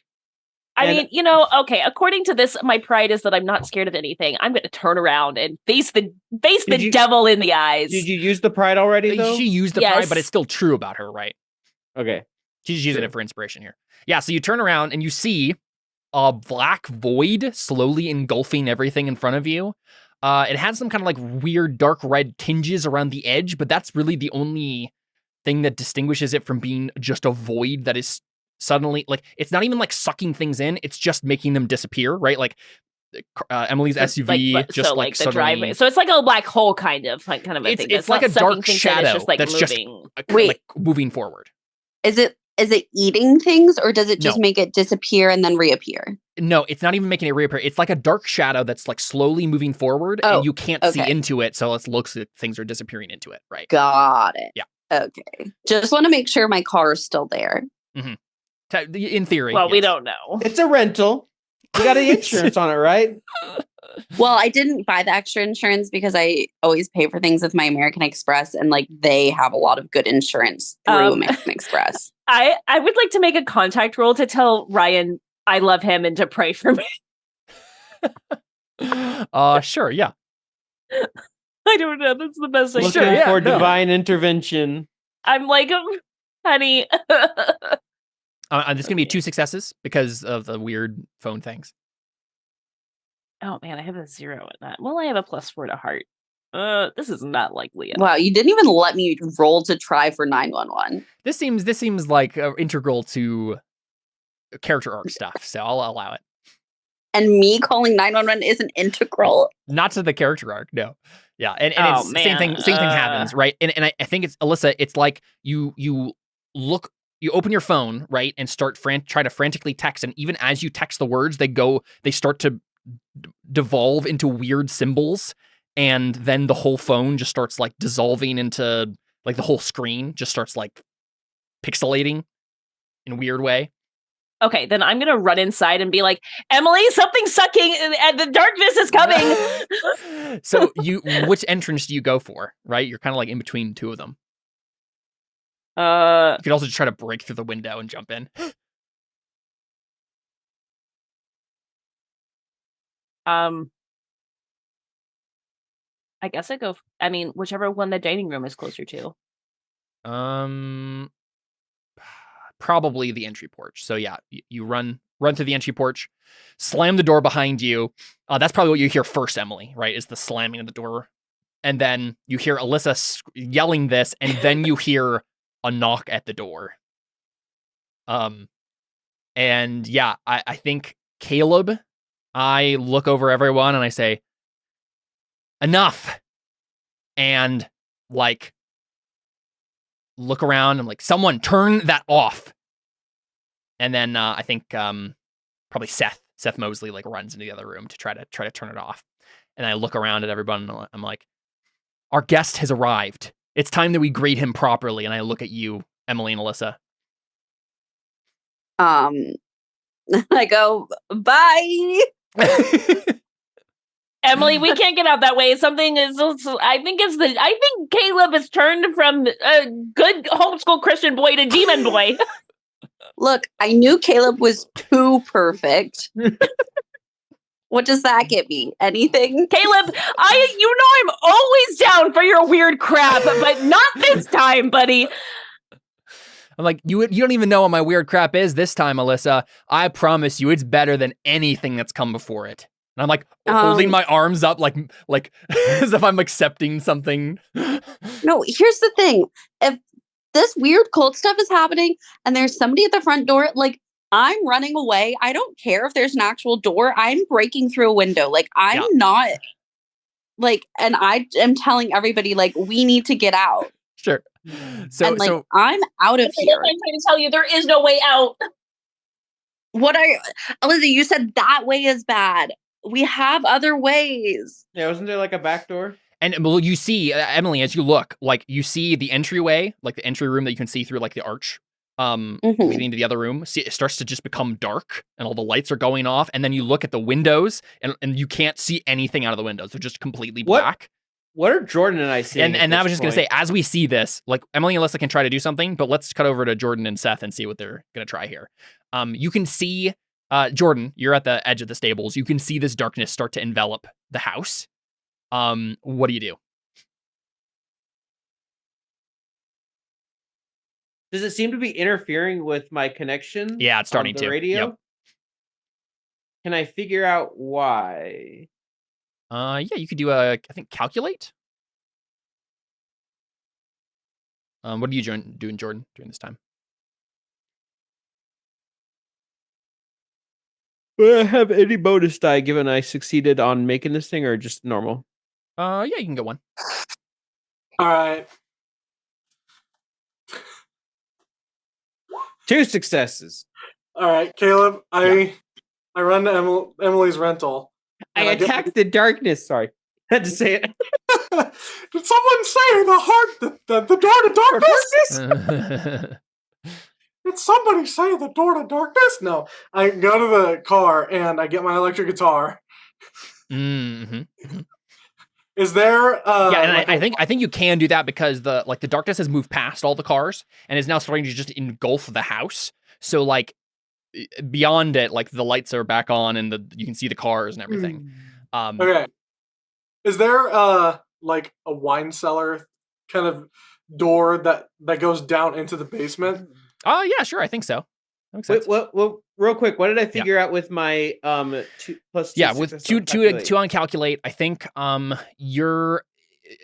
I and- mean, okay, according to this, my pride is that I'm not scared of anything. I'm gonna turn around and face the Did you- devil in the eyes. Did you use the pride already, though? She used the pride, but Yes. it's still true about her, right? Okay. She's using it for inspiration here. Yeah, so you turn around and you see a black void slowly engulfing everything in front of you. It has some kind of like weird dark red tinges around the edge, but that's really the only thing that distinguishes it from being just a void that is suddenly like it's not even like sucking things in, it's just making them disappear, right? Like Emily's SUV just so like the suddenly driveway. So it's like a black hole kind of a thing. It's like a dark shadow just like that's just moving. Wait. like moving forward. Is it eating things, or does it just No. make it disappear and then reappear? No, it's not even making it reappear. It's like a dark shadow that's like slowly moving forward, Oh, and you can't see okay. into it. So it looks like things are disappearing into it, right? Got it. Yeah. Okay. Just want to make sure my car is still there. In theory, Well, we yes. don't know. It's a rental. You got the insurance on it, right? Well, I didn't buy the extra insurance because I always pay for things with my American Express, and like they have a lot of good insurance through American Express. I would like to make a contact roll to tell Ryan I love him and to pray for me. Sure, yeah. I don't know. That's the best I Looking can. yeah, for no. divine intervention. I'm like, honey. There's gonna be 2 successes because of the weird phone things. Oh man, I have a 0 in that. Well, I have a +4 to heart. This is not likely. At all. Wow, you didn't even let me roll to try for 911. This seems like integral to character arc stuff, so I'll allow it. And me calling 911 isn't integral. Not to the character arc, no. Yeah, and Oh, it's same thing. man. Same thing happens, right? And I think it's Alyssa. It's like you open your phone, right, and start try to frantically text, and even as you text the words, they start to devolve into weird symbols, and then the whole phone just starts like dissolving into like the whole screen just starts like pixelating in a weird way. Okay, then I'm gonna run inside and be like, Emily, something's sucking, and the darkness is coming. So which entrance do you go for? Right, you're kind of like in between 2 of them. You could also just try to break through the window and jump in. I guess I go. I mean, whichever one the dining room is closer to. Probably the entry porch. So yeah, you run through the entry porch, slam the door behind you. That's probably what you hear first, Emily, right? Is the slamming of the door. And then you hear Alyssa yelling this, and then you hear a knock at the door. And yeah, I think Caleb, I look over everyone and I say, enough. And like, look around and like, someone turn that off. And then I think probably Seth Mosley like runs into the other room to try to turn it off. And I look around at everyone and I'm like, Our guest has arrived. It's time that we greet him properly. And I look at you, Emily and Alyssa. I go, bye. Emily, we can't get out that way. Something is. I think Caleb has turned from a good homeschool Christian boy to demon boy. Look, I knew Caleb was too perfect. What does that get me? Anything? Caleb, I'm always down for your weird crap, but not this time, buddy. I'm like, you don't even know what my weird crap is this time, Alyssa. I promise you, it's better than anything that's come before it. And I'm like holding my arms up like as if I'm accepting something. No, here's the thing. If this weird cult stuff is happening and there's somebody at the front door, like, I'm running away. I don't care if there's an actual door. I'm breaking through a window. Like, I'm not like, and I am telling everybody, like, we need to get out. Sure. So, and, like, I'm out of here. I'm trying to tell you, there is no way out. Alyssa, you said that way is bad. We have other ways. Yeah, wasn't there like a back door? And well, you see, Emily, as you look, like you see the entryway, like the entry room that you can see through like the arch, leading into the other room. See, it starts to just become dark and all the lights are going off. And then you look at the windows and you can't see anything out of the windows. They're just completely black. What are Jordan and I seeing? And I was just going to say, as we see this, like Emily and Alyssa can try to do something, but let's cut over to Jordan and Seth and see what they're going to try here. You can see, Jordan, you're at the edge of the stables. You can see this darkness start to envelop the house. What do you do? Does it seem to be interfering with my connection? Yeah, it's starting on the to. radio? Yep. Can I figure out why? Yeah, you could do I think calculate. What are you doing, Jordan, during this time? Will I have any bonus die given I succeeded on making this thing, or just normal? Yeah, you can get one. All right. 2 successes. All right, Caleb. I run to Emily's rental. I and get- attacked the darkness. Sorry, had to say it. Did someone say the door to darkness? Did somebody say the door to darkness? No. I go to the car and I get my electric guitar. Mm-hmm. Is there? Yeah, and I think you can do that because the darkness has moved past all the cars and is now starting to just engulf the house. So like beyond it, like the lights are back on and you can see the cars and everything. Okay. Is there like a wine cellar kind of door that goes down into the basement? Oh yeah, sure. I think so. That makes sense. Well, real quick, what did I figure out with my 2 plus 2? Yeah, with two on calculate, I think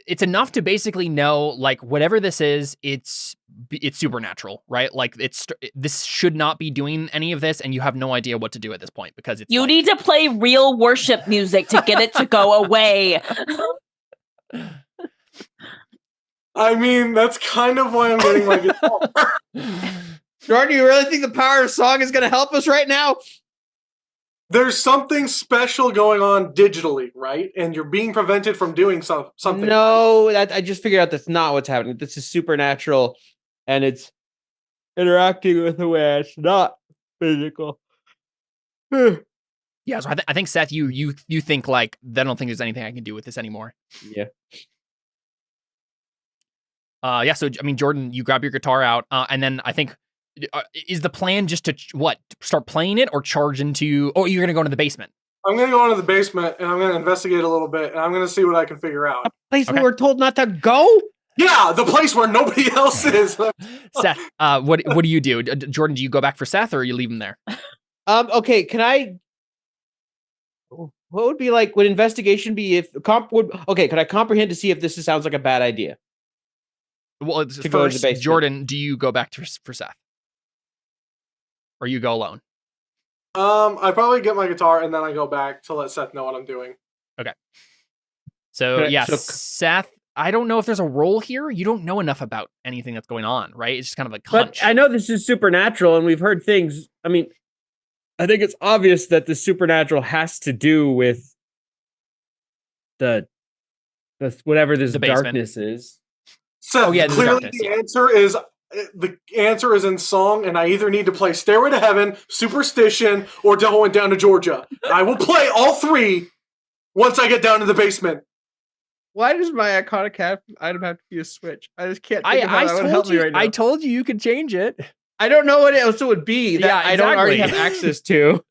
it's enough to basically know like whatever this is, it's supernatural, right? Like this should not be doing any of this, and you have no idea what to do at this point because you need to play real worship music to get it to go away. I mean, that's kind of why I'm getting my guitar. Jordan, you really think the power of song is going to help us right now? There's something special going on digitally, right? And you're being prevented from doing something. No, I just figured out that's not what's happening. This is supernatural, and it's interacting with a way it's not physical. Yeah, so I think Seth, you think like I don't think there's anything I can do with this anymore. Yeah. Yeah. So I mean, Jordan, you grab your guitar out, and then I think is the plan just to start playing it or charge into? Oh, you're gonna go into the basement. I'm gonna go into the basement and I'm gonna investigate a little bit and I'm gonna see what I can figure out. A place Okay. we were told not to go? Yeah, the place where nobody else is. Seth, what do you do? Jordan, do you go back for Seth or you leave him there? Okay, can I? What would be like? Would investigation be if Okay, could I comprehend to see if this sounds like a bad idea? Well, it's To go to the first, basement. Jordan, do you go back for Seth, or you go alone? I probably get my guitar and then I go back to let Seth know what I'm doing. So Okay, yeah, so- Seth. I don't know if there's a role here. You don't know enough about anything that's going on, right? It's just kind of a But hunch. I know this is supernatural, and we've heard things. I mean, I think it's obvious that the supernatural has to do with the whatever this The basement. darkness is. So Oh, yeah, the clearly darkness, the yeah. answer is in song, and I either need to play Stairway to Heaven, Superstition, or Devil Went Down to Georgia. I will play all three once I get down to the basement. Why does my iconic item have to be a switch? I just can't think of how I that would help told me you. right now. I told you could change it. I don't know what else it would be that Yeah, I don't already have exactly. access to.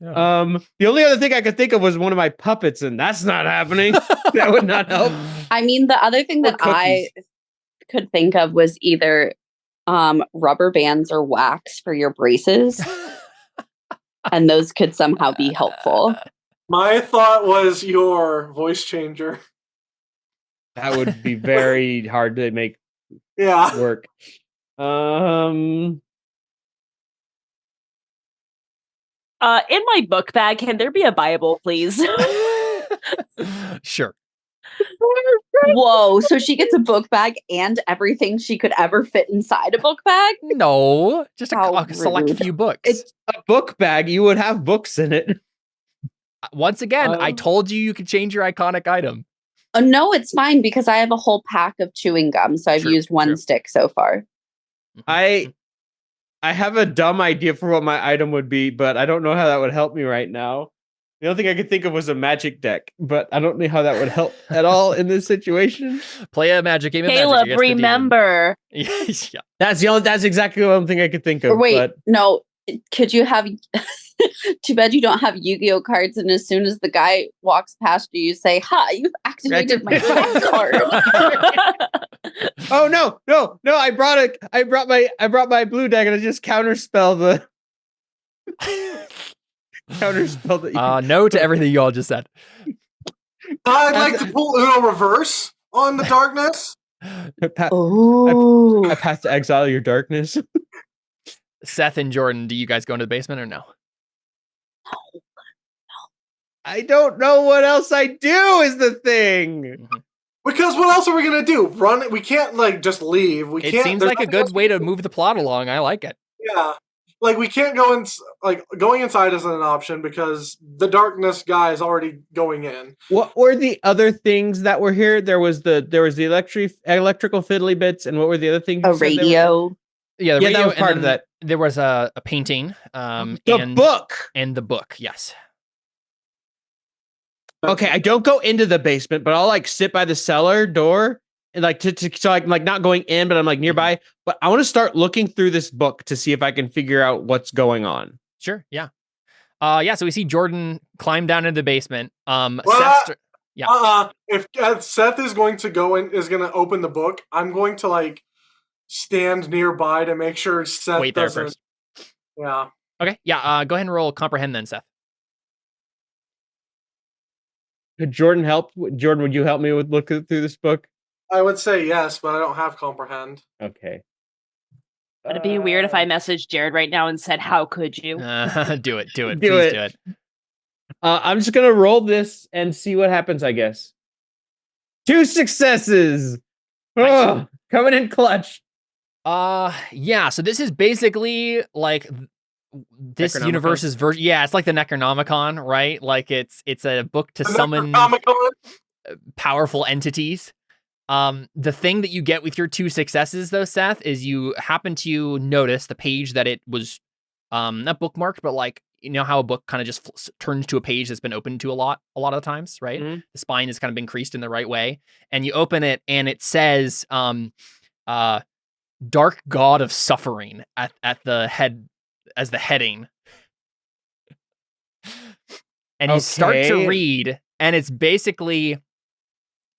Yeah. The only other thing I could think of was one of my puppets, and that's not happening. That would not help. I mean, the other thing Or that I could think of was either rubber bands or wax for your braces, and those could somehow be helpful. My thought was your voice changer. That would be very hard to make Yeah. work. In my book bag, can there be a Bible, please? Sure. Whoa! So she gets a book bag and everything she could ever fit inside a book bag. No, just How a select rude. few books. It's a book bag. You would have books in it. Once again, I Um, told you could change your iconic item. Oh no, it's fine because I have a whole pack of chewing gum, so I've True, used one true. stick so far. I have a dumb idea for what my item would be, but I don't know how that would help me right now. The only thing I could think of was a magic deck, but I don't know how that would help at all in this situation. Play a magic game of magic Caleb, against the demon. remember. Yeah. That's exactly the only thing I could think of. Or wait, but no, could you have? Too bad you don't have Yu-Gi-Oh cards, and as soon as the guy walks past you, you say, "Ha! You've activated my draw card." oh no! I brought my blue deck and I just counterspell the counterspell the No to everything you all just said. I'd like to pull Uno reverse on the darkness. Oh, I pass to exile your darkness. Seth and Jordan, do you guys go into the basement or no? I don't know what else I do is the thing. Because what else are we gonna do? Run? We can't like just leave. We It can't. seems there's like a nothing else good we way can to do. move the plot along. I like it. Yeah, like we can't go in. Like going inside isn't an option because the darkness guy is already going in. What were the other things that were here? There was the electrical fiddly bits, and what were the other things? a you said there were? radio. Yeah, the Yeah, radio, that was and part of then that. There was a painting. The And book. And the book, yes. Okay, I don't go into the basement, but I'll like sit by the cellar door and like so I'm like not going in, but I'm like nearby. But I want to start looking through this book to see if I can figure out what's going on. Sure, yeah. So we see Jordan climb down into the basement. Well, Seth Yeah. If Seth is going to go in, is going to open the book, I'm going to like stand nearby to make sure Seth Wait there doesn't. first. Yeah. Okay, yeah, go ahead and roll comprehend then, Seth. Could Jordan help? Jordan, would you help me with looking through this book? I would say yes, but I don't have comprehend. Okay. Would it be weird if I messaged Jared right now and said, "How could you?" Do it. Do Please it. do it. I'm just gonna roll this and see what happens. I guess 2 successes. Nice. Oh, coming in clutch. Yeah, so this is basically like this Necronomicon? universe's version. Yeah, it's like the Necronomicon, right? Like it's a book to summon Necronomicon? powerful entities. The thing that you get with your 2 successes though, Seth, is you happen to notice the page that it was not bookmarked, but like you know how a book kind of just turns to a page that's been opened to a lot of the times, right? Mhm. The spine has kind of been creased in the right way, and you open it and it says Dark God of Suffering at the head as the heading. And you start to Okay. read, and it's basically,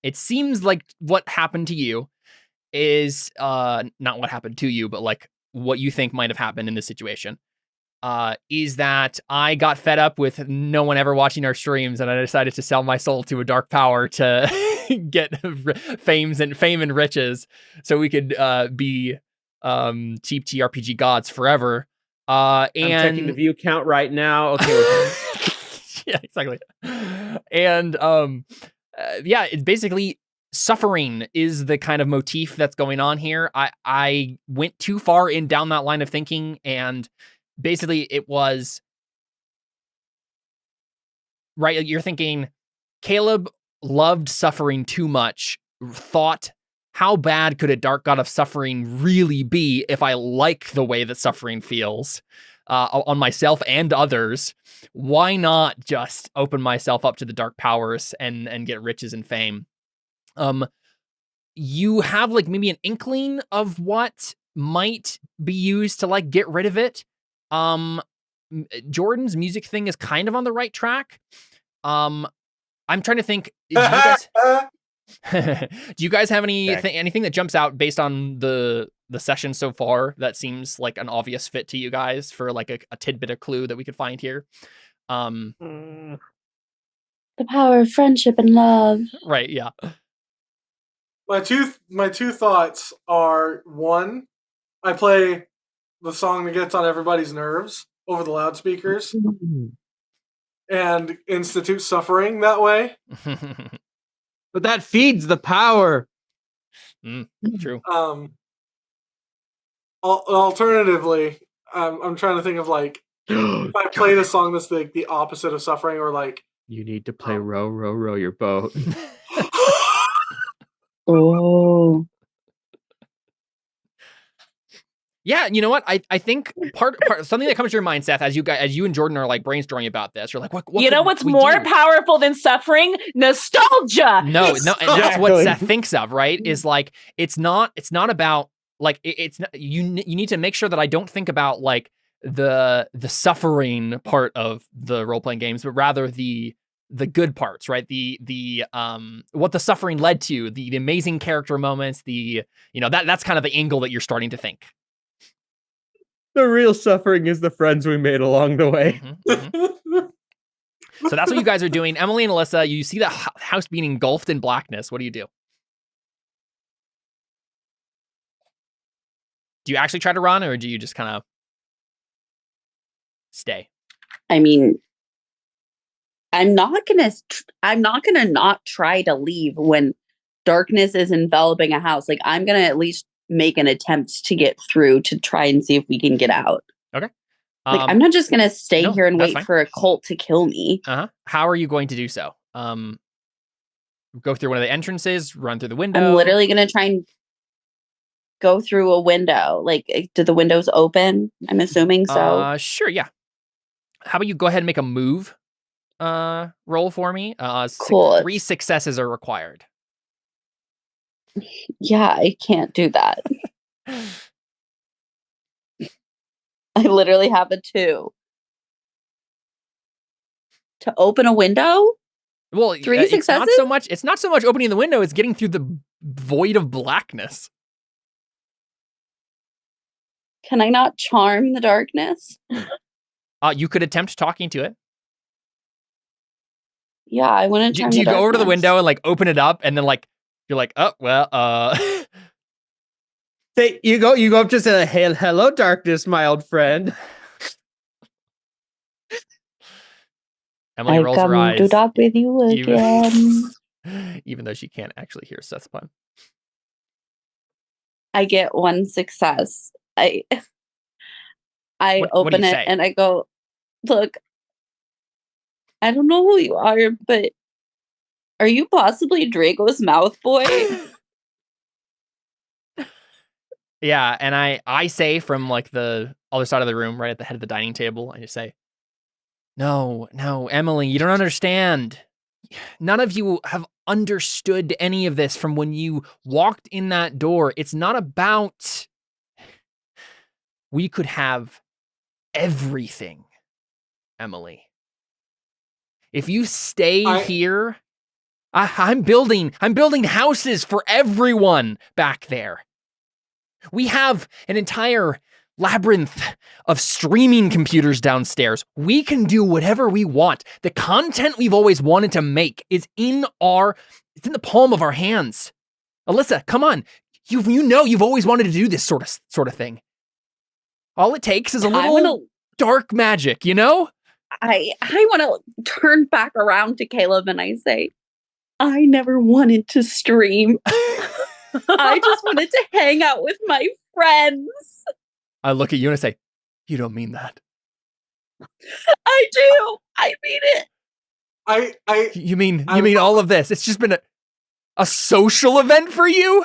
it seems like what happened to you is not what happened to you, but like what you think might have happened in this situation. Is that I got fed up with no one ever watching our streams, and I decided to sell my soul to a dark power to get fame and riches, so we could be cheap TRPG gods forever. I'm checking the view count right now. Okay. Yeah, exactly. And yeah, it's basically suffering is the kind of motif that's going on here. I went too far down that line of thinking, and basically it was right. You're thinking Caleb loved suffering too much, thought, how bad could a dark god of suffering really be if I like the way that suffering feels on myself and others? Why not just open myself up to the dark powers and get riches and fame? You have like maybe an inkling of what might be used to like get rid of it. Jordan's music thing is kind of on the right track. I'm trying to think. Do you guys have anything that jumps out based on the session so far that seems like an obvious fit to you guys for like a tidbit of clue that we could find here? The power of friendship and love. Right. Yeah. My two thoughts are: one, I play the song that gets on everybody's nerves over the loudspeakers and institute suffering that way. But that feeds the power. True. Alternatively, I'm trying to think of like if I played a song that's like the opposite of suffering, or like You need to play row, row, row your boat. Oh. Yeah, you know what? I think part something that comes to your mind, Seth, as you and Jordan are like brainstorming about this, you're like, what You know could what's we more do? powerful than suffering? Nostalgia. No, and that's what Exactly. Seth thinks of, right? Is like it's not about like it's not, you need to make sure that I don't think about like the suffering part of the role playing games, but rather the good parts, right? The what the suffering led to, the amazing character moments, that's kind of the angle that you're starting to think. The real suffering is the friends we made along the way. So that's what you guys are doing. Emily and Alyssa, you see that house being engulfed in blackness. What do you do? Do you actually try to run, or do you just kind of stay? I mean, I'm not gonna not try to leave when darkness is enveloping a house. Like, I'm gonna at least make an attempt to get through to try and see if we can get out. Okay. Like, I'm not just gonna stay no, here and that's wait fine. for a cult to kill me. How are you going to do so? Go through one of the entrances, run through the window. I'm literally gonna try and go through a window. Like, do the windows open? I'm assuming so. Sure, yeah. How about you go ahead and make a move roll for me? Cool. 3 successes are required. Yeah, I can't do that. I literally have a 2. To open a window? Well, 3 it's successes? It's not so much opening the window, it's getting through the void of blackness. Can I not charm the darkness? You could attempt talking to it. Yeah, I want to charm Do you the go over to the darkness. window and like open it up and then like you're like, oh well, Say you go up to say, "Hey, hello, darkness, my old friend." Emily I rolls her come eyes. to talk with you again. Even though she can't actually hear Seth's pun. I get 1 success. I What do open you it say? and I go, look, I don't know who you are, but are you possibly Drago's mouth boy? Yeah, and I say from like the other side of the room, right at the head of the dining table, I just say, No, Emily, you don't understand. None of you have understood any of this from when you walked in that door. It's not about we could have everything, Emily. If you stay here, I'm building houses for everyone back there. We have an entire labyrinth of streaming computers downstairs. We can do whatever we want. The content we've always wanted to make is in the palm of our hands. Alyssa, come on. You've always wanted to do this sort of thing. All it takes is a little dark magic, you know? I want to turn back around to Caleb and I say, I never wanted to stream. I just wanted to hang out with my friends. I look at you and I say, you don't mean that. I do. I mean it. You mean all of this? It's just been a social event for you?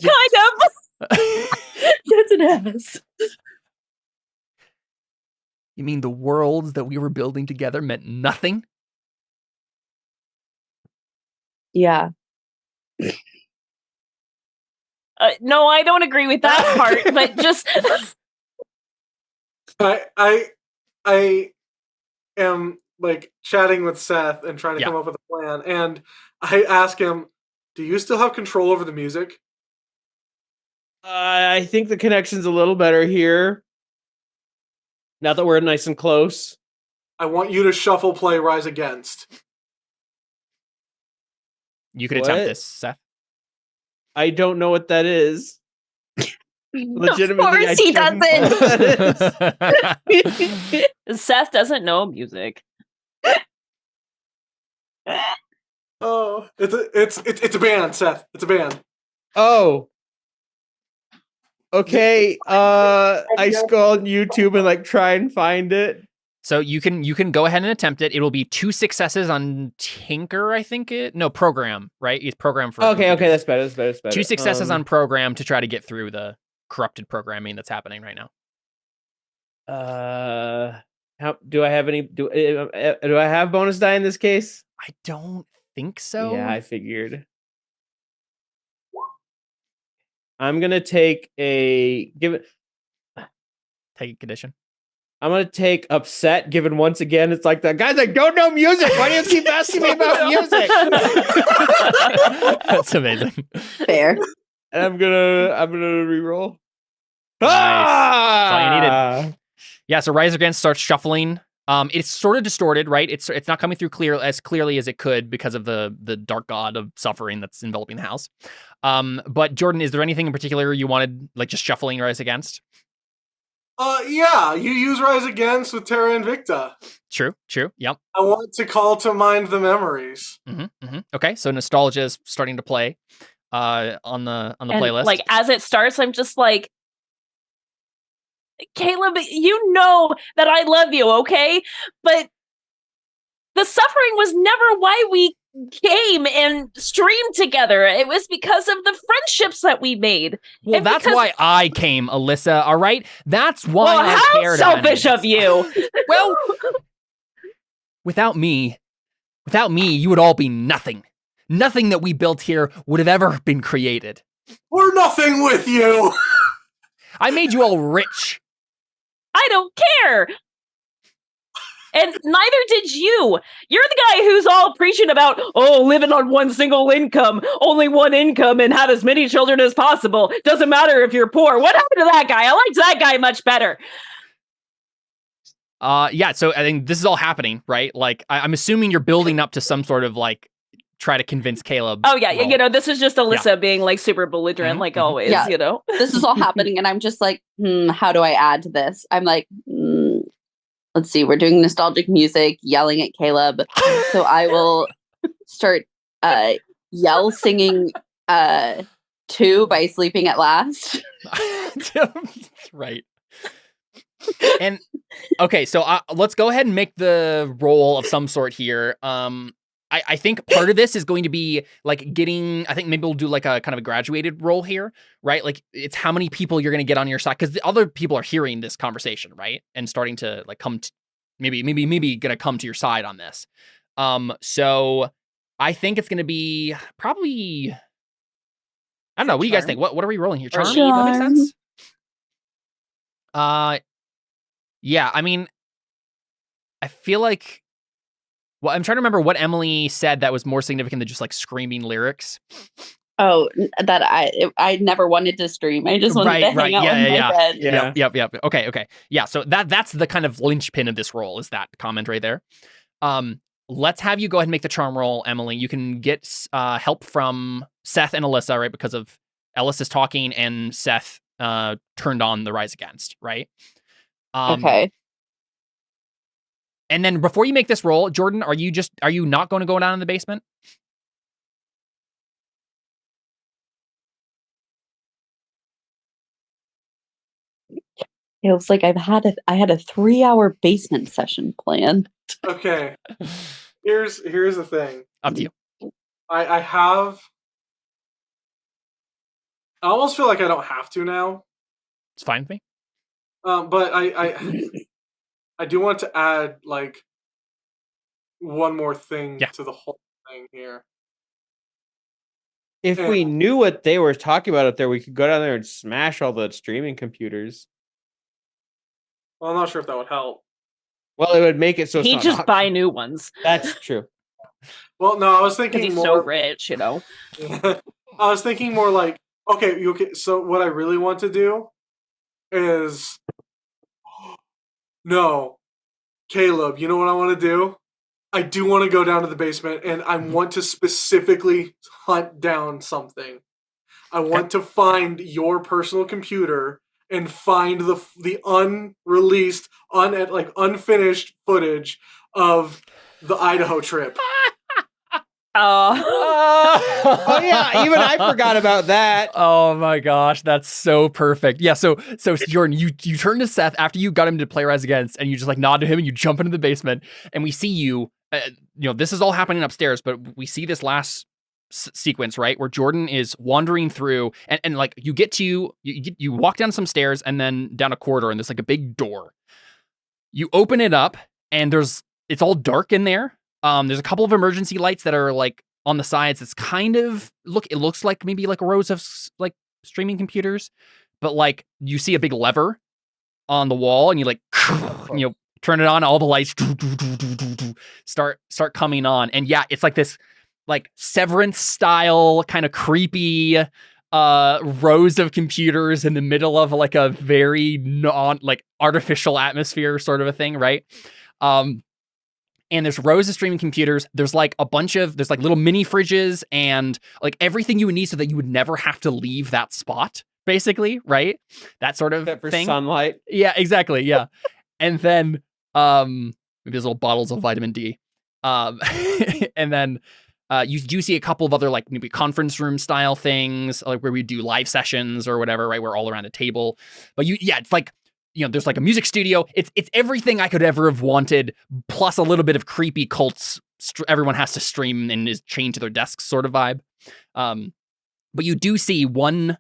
Kind of. That's an ass. You mean the worlds that we were building together meant nothing? Yeah. No, I don't agree with that part, but just I am like chatting with Seth and trying to come up with a plan, and I ask him, "Do you still have control over the music?" I think the connection's a little better here. Now that we're nice and close. I want you to shuffle play Rise Against. You could attempt this, Seth. I don't know what that is. Legitimately, of course he doesn't. Seth doesn't know music. Oh, it's a band, Seth. It's a band. Oh. Okay. I go on YouTube and like try and find it. So you can go ahead and attempt it. It will be 2 successes on Tinker, I think program, right? It's program for Okay, that's better. 2 successes on program to try to get through the corrupted programming that's happening right now. How do I have any do I have bonus die in this case? I don't think so. Yeah, I figured. I'm gonna take a condition. I'm gonna take upset, given once again it's like that. Guys, I don't know music. Why do you keep asking me about music? That's amazing. Fair. And I'm gonna reroll. Nice. That's all you needed. Yeah, so Rise Against starts shuffling. It's sort of distorted, right? It's not coming through as clearly as it could because of the dark god of suffering that's enveloping the house. But Jordan, is there anything in particular you wanted, like just shuffling Rise Against? Yeah, you use Rise Against with Terra Invicta. True. Yep. I want to call to mind the memories. Okay, so nostalgia is starting to play on the playlist. Like as it starts, I'm just like, Caleb, you know that I love you, okay? But the suffering was never why we came and streamed together. It was because of the friendships that we made. Well, that's why I came, Alyssa, all right? That's why I cared. How selfish of you. Well, without me, you would all be nothing. Nothing that we built here would have ever been created. We're nothing with you. I made you all rich. I don't care. And neither did you. You're the guy who's all preaching about, living on one single income, only one income, and have as many children as possible. Doesn't matter if you're poor. What happened to that guy? I liked that guy much better. Yeah, so I think this is all happening, right? Like, I'm assuming you're building up to some sort of, like, try to convince Caleb. Oh, yeah, this is just Alyssa being, like, super belligerent, like always, This is all happening, and I'm just like, how do I add to this? I'm like, let's see, we're doing nostalgic music, yelling at Caleb. So I will start yell singing 2 by Sleeping at Last. Right. And okay, so let's go ahead and make the roll of some sort here. I think part of this is going to be like I think maybe we'll do like a kind of a graduated role here, right? Like it's how many people you're going to get on your side, because the other people are hearing this conversation, right? And starting to like come to maybe going to come to your side on this. So I think it's going to be probably, I don't know. What do you guys think? What are we rolling here? Charm? That makes sense? Yeah, I mean, I feel like, well, I'm trying to remember what Emily said that was more significant than just like screaming lyrics. Oh, that I never wanted to stream. I just wanted to hang out in my bed. Yep. Okay. Yeah, so that's the kind of linchpin of this role, is that comment right there. Let's have you go ahead and make the charm roll, Emily. You can get help from Seth and Alyssa, right? Because of Ellis talking and Seth turned on the Rise Against, right? Okay. And then before you make this roll, Jordan, are you not going to go down in the basement? It was like I had a 3-hour basement session planned. Okay. Here's the thing. Up to you. I almost feel like I don't have to now. It's fine with me. But I do want to add like one more thing Yeah. to the whole thing here. If we knew what they were talking about up there, we could go down there and smash all the streaming computers. Well, I'm not sure if that would help. Well, it would make it so it's He'd not just an buy option. new ones That's true. Well, no, I was because thinking he's more. so rich, you know. I was thinking more like, okay. So what I really want to do is, no, Caleb. You know what I want to do? I do want to go down to the basement, and I want to specifically hunt down something. I want to find your personal computer and find the unreleased, unfinished footage of the Idaho trip. Oh yeah, even I forgot about that. Oh my gosh, that's so perfect. Yeah, so Jordan, you turn to Seth after you got him to play Rise Against, and you just like nod to him, and you jump into the basement, and we see you. This is all happening upstairs, but we see this last sequence, right, where Jordan is wandering through, and like you get to you walk down some stairs and then down a corridor, and there's like a big door. You open it up, and it's all dark in there. There's a couple of emergency lights that are like on the sides. It's kind of it looks like maybe like rows of like streaming computers, but like you see a big lever on the wall, and you like turn it on, all the lights start coming on, and yeah, it's like this like Severance style kind of creepy rows of computers in the middle of like a very artificial atmosphere sort of a thing, right? And there's rows of streaming computers. There's like there's like little mini fridges and like everything you would need so that you would never have to leave that spot, basically, right? That sort of Except for thing. sunlight. Yeah, exactly. Yeah. And then maybe there's little bottles of vitamin D. And then you do see a couple of other like maybe conference room style things, like where we do live sessions or whatever, right? We're all around a table. But it's like, there's like a music studio. It's everything I could ever have wanted, plus a little bit of creepy cults. Everyone has to stream and is chained to their desks sort of vibe. But you do see one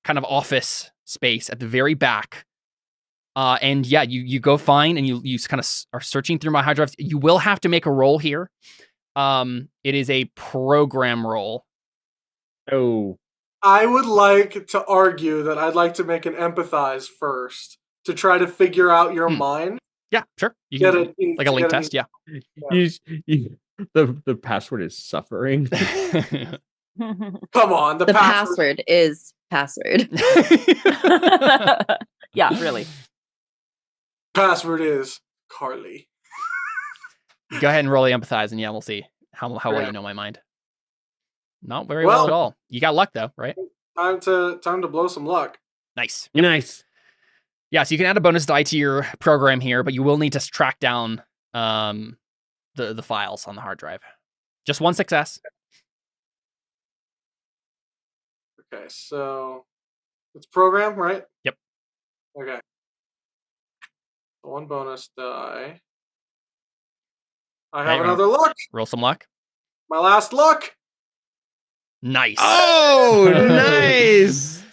kind of office space at the very back. And yeah, you go find and you kind of are searching through my hard drives. You will have to make a roll here. It is a program roll. Oh. I would like to argue that I'd like to make an empathize first to try to figure out your mind. Yeah, sure. You can like a link test, yeah. The password is suffering. Come on, the password is password. Yeah, really. Password is Carly. Go ahead and roll the empathize, and yeah, we'll see how well you know my mind. Not very well at all. You got luck though, right? Time to blow some luck. Nice. Nice. Yeah, so you can add a bonus die to your program here, but you will need to track down the files on the hard drive. Just one success. Okay, so it's program, right? Yep. Okay. One bonus die. I have another luck. Roll some luck. My last luck. Nice. Oh, nice.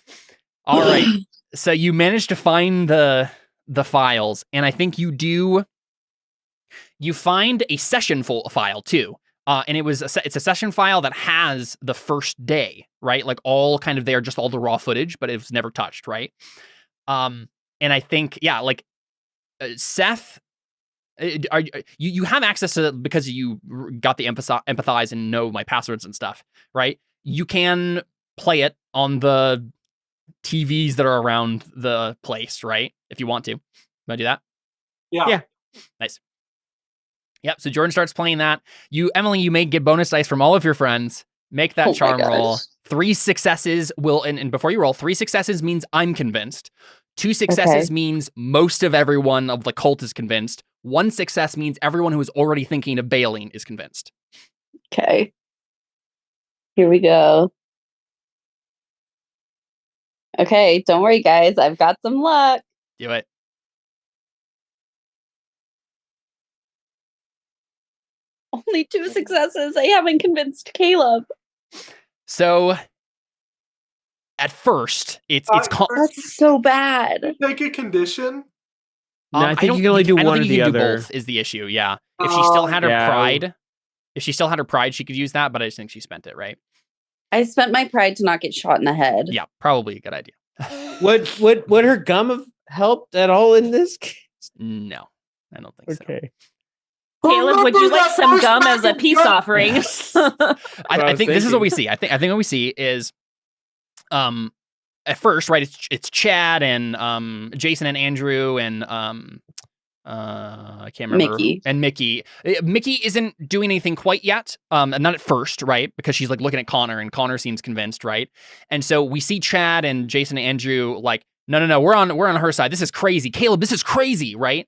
All right. So you managed to find the files, and I think you find a session file too. And it's a session file that has the first day, right? Like all kind of there, just all the raw footage, but it was never touched, right? And I think, yeah, like Seth, you have access to that because you got the empathize and know my passwords and stuff, right? You can play it on the TVs that are around the place, right? If you want to. Want to do that? Yeah. Nice. Yep. So Jordan starts playing that. Emily, you may get bonus dice from all of your friends. Make that charm roll. 3 successes will, and before you roll, 3 successes means I'm convinced. 2 successes means most of everyone of the cult is convinced. 1 success means everyone who is already thinking of bailing is convinced. Okay. Here we go. Okay, don't worry, guys. I've got some luck. Do it. Only 2 successes. I haven't convinced Caleb. So at first, it's That's so bad. Take a condition. No, I think you can only do I don't one or think you the can do other. both is the issue. Yeah. If she still had her Yeah. pride, she could use that, but I just think she spent it, right? I spent my pride to not get shot in the head. Yeah, probably a good idea. Would her gum have helped at all in this case? No, I don't think so. Okay. Caleb, would you like some gum as a peace offering? I think this is what we see. I think what we see is, at first, right? It's Chad and Jason and Andrew and I can't remember. Mickey. And Mickey. Mickey isn't doing anything quite yet. And not at first, right? Because she's like looking at Connor, and Connor seems convinced, right? And so we see Chad and Jason and Andrew like, no, we're on her side. This is crazy, Caleb. This is crazy, right?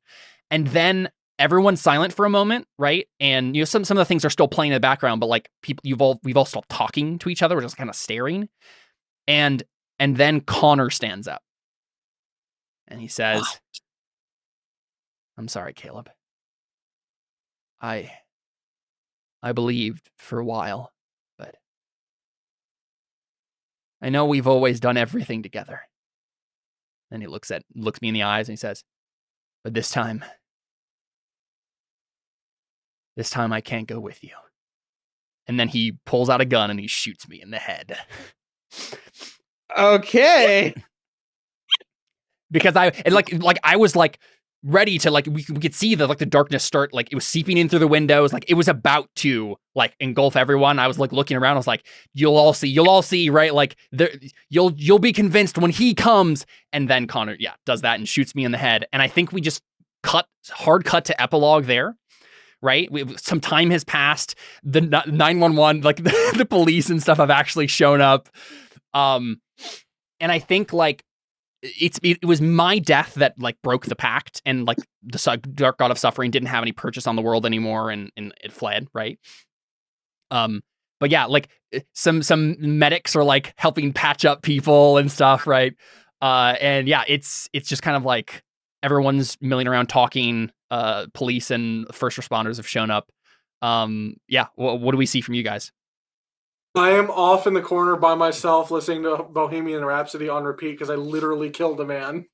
And then everyone's silent for a moment, right? And some of the things are still playing in the background, but like we've all stopped talking to each other. We're just kind of staring. And then Connor stands up and he says, What? I'm sorry, Caleb. I believed for a while, but I know we've always done everything together. And he looks me in the eyes and he says, but this time I can't go with you. And then he pulls out a gun and he shoots me in the head. Okay. Because I was like ready to like we could see the darkness start, like it was seeping in through the windows, like it was about to like engulf everyone. I was like looking around, I was like, you'll all see, right? Like you'll be convinced when he comes. And then Connor does that and shoots me in the head. And I think we just hard cut to epilogue there. Right? Some time has passed. The 911, like the police and stuff have actually shown up. And I think like it was my death that like broke the pact, and like the dark god of suffering didn't have any purchase on the world anymore, and it fled, right? But yeah, like some medics are like helping patch up people and stuff, right? And yeah, it's just kind of like everyone's milling around talking. Police and first responders have shown up. What do we see from you guys? I am off in the corner by myself listening to Bohemian Rhapsody on repeat because I literally killed a man.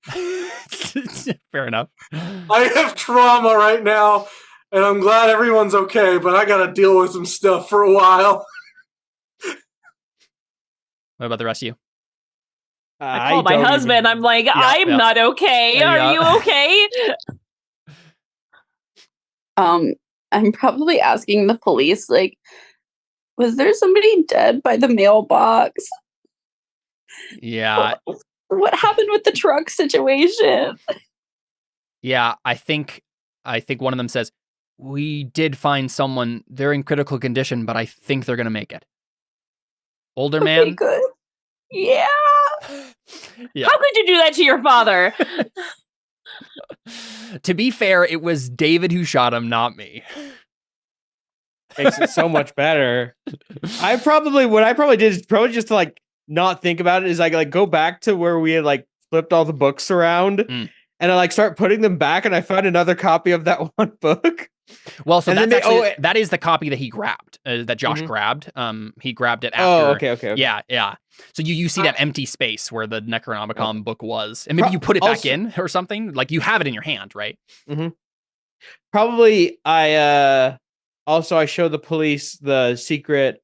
Fair enough. I have trauma right now, and I'm glad everyone's okay, but I gotta deal with some stuff for a while. What about the rest of you? I call my husband. I'm like, I'm not okay. Are you okay? I'm probably asking the police, like, was there somebody dead by the mailbox? Yeah. What happened with the truck situation? Yeah, I think one of them says, we did find someone. They're in critical condition, but I think they're gonna make it. Older man. Okay, good. Yeah. Yeah. How could you do that to your father? To be fair, it was David who shot him, not me. Makes it so much better. What I probably did is probably just to like not think about it, is like go back to where we had like flipped all the books around and I like start putting them back, and I found another copy of that one book. Well, so and that's that is the copy that he grabbed, that Josh grabbed. He grabbed it after. Oh, okay. Yeah. So you see that empty space where the Necronomicon book was, and maybe you put it back in or something. Like you have it in your hand, right? Mm-hmm. Probably. I show the police the secret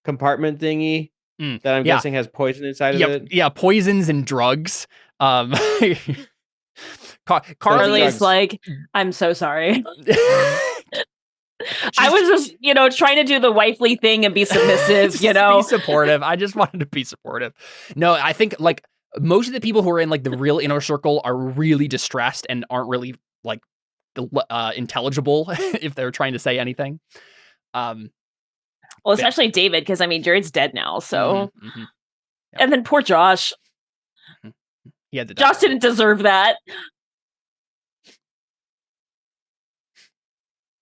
compartment thingy that I'm guessing has poison inside of it. Yeah, poisons and drugs. Carly's like, I'm so sorry. I was just, trying to do the wifely thing and be submissive, Be supportive. I just wanted to be supportive. No, I think like most of the people who are in like the real inner circle are really distressed and aren't really like intelligible if they're trying to say anything. Well, especially David, because I mean, Jared's dead now, so. Yeah. And then poor Josh. He had to Josh didn't deserve that.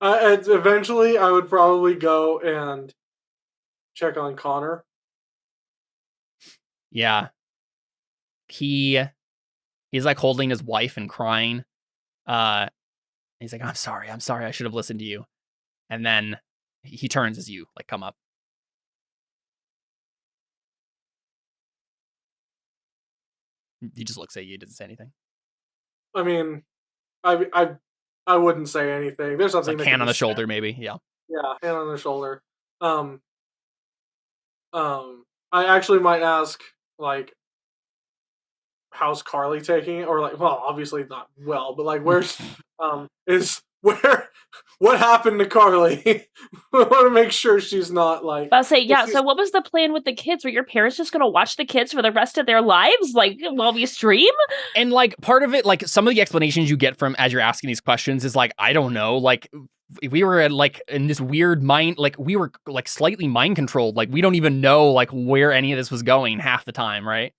Eventually, I would probably go and check on Connor. Yeah. He's like holding his wife and crying. He's like, I'm sorry. I should have listened to you. And then he turns as you like come up. He just looks at you, doesn't say anything. I mean, I wouldn't say anything. There's something Like that hand can on be the shoulder, said. maybe. Yeah. Yeah, hand on the shoulder. I actually might ask, like, how's Carly taking it? Or like, well, obviously not well, but like, where's what happened to Carly? I want to make sure she's not like. I'll say, yeah. she's- So, what was the plan with the kids? Were your parents just going to watch the kids for the rest of their lives, like while we stream? And like part of it, like some of the explanations you get from as you're asking these questions is like, I don't know, like we were like in this weird mind, like we were like slightly mind controlled. Like we don't even know like where any of this was going half the time, right?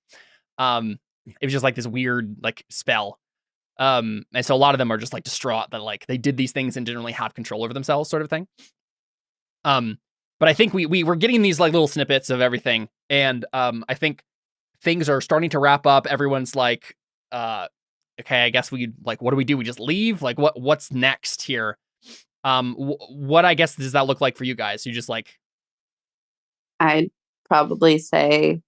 It was just like this weird like spell. And so a lot of them are just like distraught that like they did these things and didn't really have control over themselves, sort of thing. But I think we were getting these like little snippets of everything, and I think things are starting to wrap up. Everyone's like, okay, I guess we like, what do? We just leave? Like, what's next here? What I guess does that look like for you guys? You just like, I'd probably say,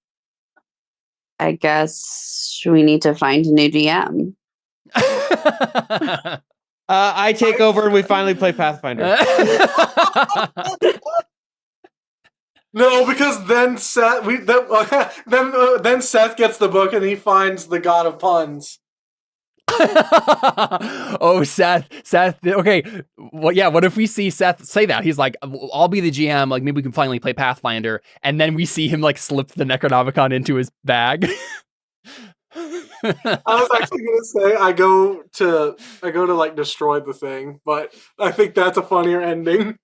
I guess we need to find a new DM. I take over and we finally play Pathfinder. No, because then Seth then Seth gets the book and he finds the god of puns. Oh, Seth. Okay, well, yeah. What if we see Seth say that? He's like, "I'll be the GM. Like, maybe we can finally play Pathfinder." And then we see him like slip the Necronomicon into his bag. I was actually gonna say I go to like destroy the thing, but I think that's a funnier ending.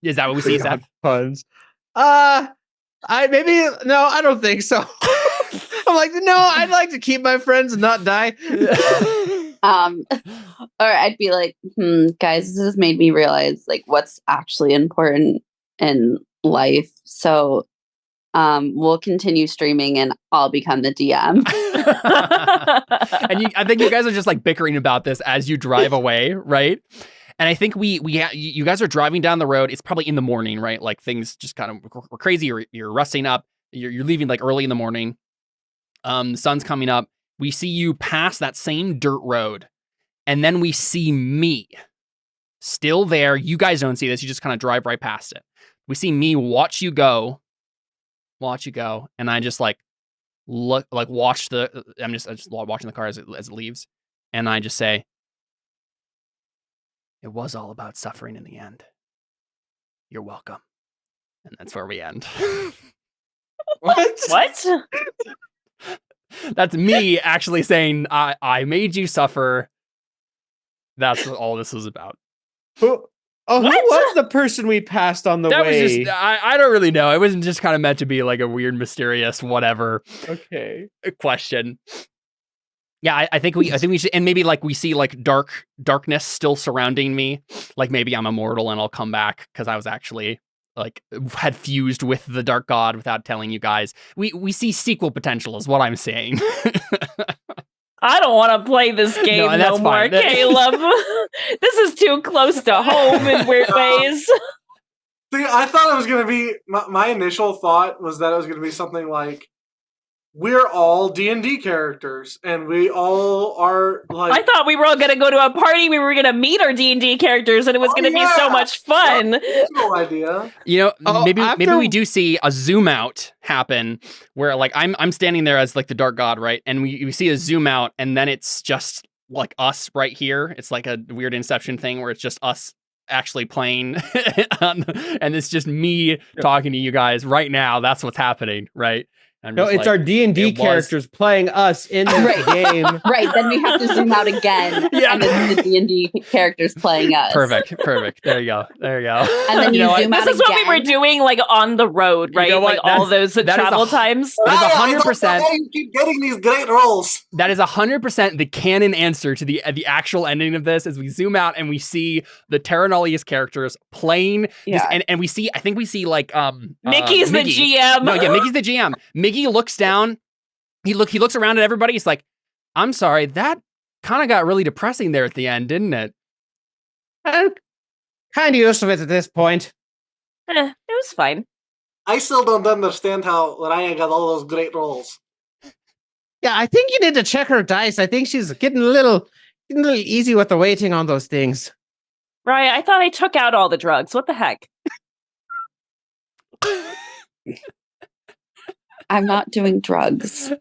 Is that what we see, Seth? Puns. I don't think so. I'm like, no, I'd like to keep my friends and not die. Or I'd be like, guys, this has made me realize like what's actually important in life. So we'll continue streaming and I'll become the DM. And I think you guys are just like bickering about this as you drive away, right? And I think you guys are driving down the road. It's probably in the morning, right? Like things just kind of were crazy. You're resting up. You're leaving like early in the morning. The sun's coming up. We see you pass that same dirt road, and then we see me still there. You guys don't see this. You just kind of drive right past it. We see me watch you go, and I just like look, like watch I'm just watching the car as it leaves, and I just say, "It was all about suffering in the end. You're welcome." And that's where we end. What? That's me actually saying, I made you suffer. That's what all this was about. Who was the person we passed on the That way? was just, I don't really know. It was just kind of meant to be like a weird, mysterious, whatever Okay. question. Yeah, I think we should, and maybe like we see like darkness still surrounding me. Like maybe I'm immortal and I'll come back because I was actually like had fused with the dark god without telling you guys. We see sequel potential is what I'm saying. I don't want to play this game and no that's more, fine. Caleb. This is too close to home in weird ways. See, I thought it was gonna be my initial thought was that it was gonna be something like we're all D&D characters and we all are like I thought we were all going to go to a party. We were going to meet our D&D characters, and it was Oh, going to be so yeah. much fun. no idea. You know, maybe after- we do see a zoom out happen where like I'm standing there as like the dark god, right? And we see a zoom out, and then it's just like us right here. It's like a weird Inception thing where it's just us actually playing, and it's just me talking to you guys right now. That's what's happening, right? I'm No, just it's like, our D&D it was- characters playing us in this Right. game. Right, then we have to zoom out again, Yeah. and it's the D&D characters playing us. Perfect. There you go. And then you know what? zoom out This is what we were again. doing, like on the road, You right? know what? Like all those that is travel a- times. That is Hey, I don't know 100%. how you keep getting these great rolls. That is 100% the canon answer to the actual ending of this. As we zoom out and we see the Terra Nullius characters playing, this, Yeah. and we see, I think we see like Mickey's Mickey. the GM. No, yeah, Mickey's the GM. Mickey looks down. He looks around at everybody. He's like, "I'm sorry, that kind of got really depressing there at the end, didn't it?" kind of used to it at this point. It was fine. I still don't understand how Raya got all those great rolls. Yeah, I think you need to check her dice. I think she's getting a little easy with the weighting on those things. Right, I thought I took out all the drugs. What the heck? I'm not doing drugs.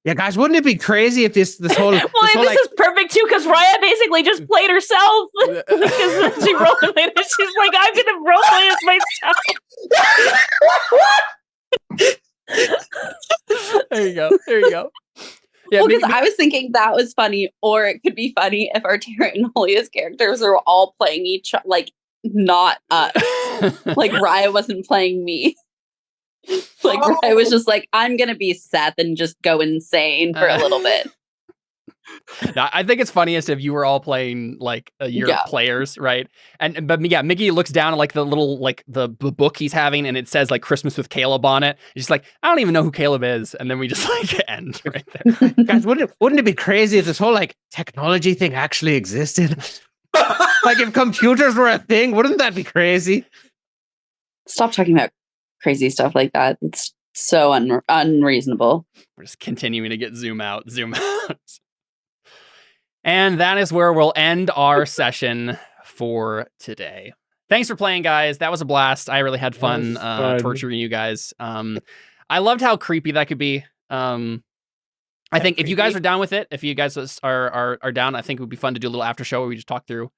Yeah, guys, wouldn't it be crazy if this whole Well, this is perfect too, because Raya basically just played herself. Because she roleplayed it. She's like, I'm gonna roleplay as myself. There you go. There you go. Yeah, Well, because I was thinking that was funny, or it could be funny if our Tara and Julia's characters are all playing each other, like not us. Like Raya wasn't playing me. Like Raya was just like, I'm gonna be Seth and just go insane for a little bit. No, I think it's funniest if you were all playing like your players, right? But yeah, Mickey looks down at like the little like the book he's having, and it says like Christmas with Caleb on it. He's like, I don't even know who Caleb is, and then we just like end right there. Guys, wouldn't it be crazy if this whole like technology thing actually existed? Like if computers were a thing, wouldn't that be crazy? Stop talking about crazy stuff like that. It's so unreasonable. We're just continuing to get zoom out. And that is where we'll end our session for today. Thanks for playing, guys. That was a blast. I really had fun torturing you guys. I loved how creepy that could be. I think if you guys are down with it, if you guys are down, I think it would be fun to do a little after show where we just talk through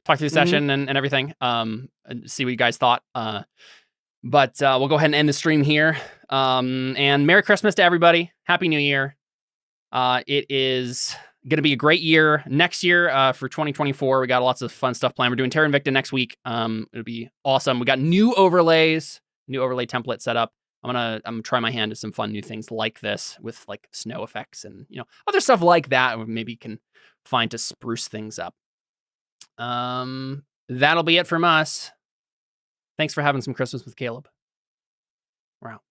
the session and everything, and see what you guys thought. But we'll go ahead and end the stream here. And Merry Christmas to everybody. Happy New Year. It is going to be a great year next year for 2024. We got lots of fun stuff planned. We're doing Terra Invicta next week. It'll be awesome. We got new overlay template set up. I'm gonna try my hand at some fun new things like this with like snow effects and other stuff like that. We maybe can find to spruce things up. That'll be it from us. Thanks for having some Christmas with Caleb. We're out.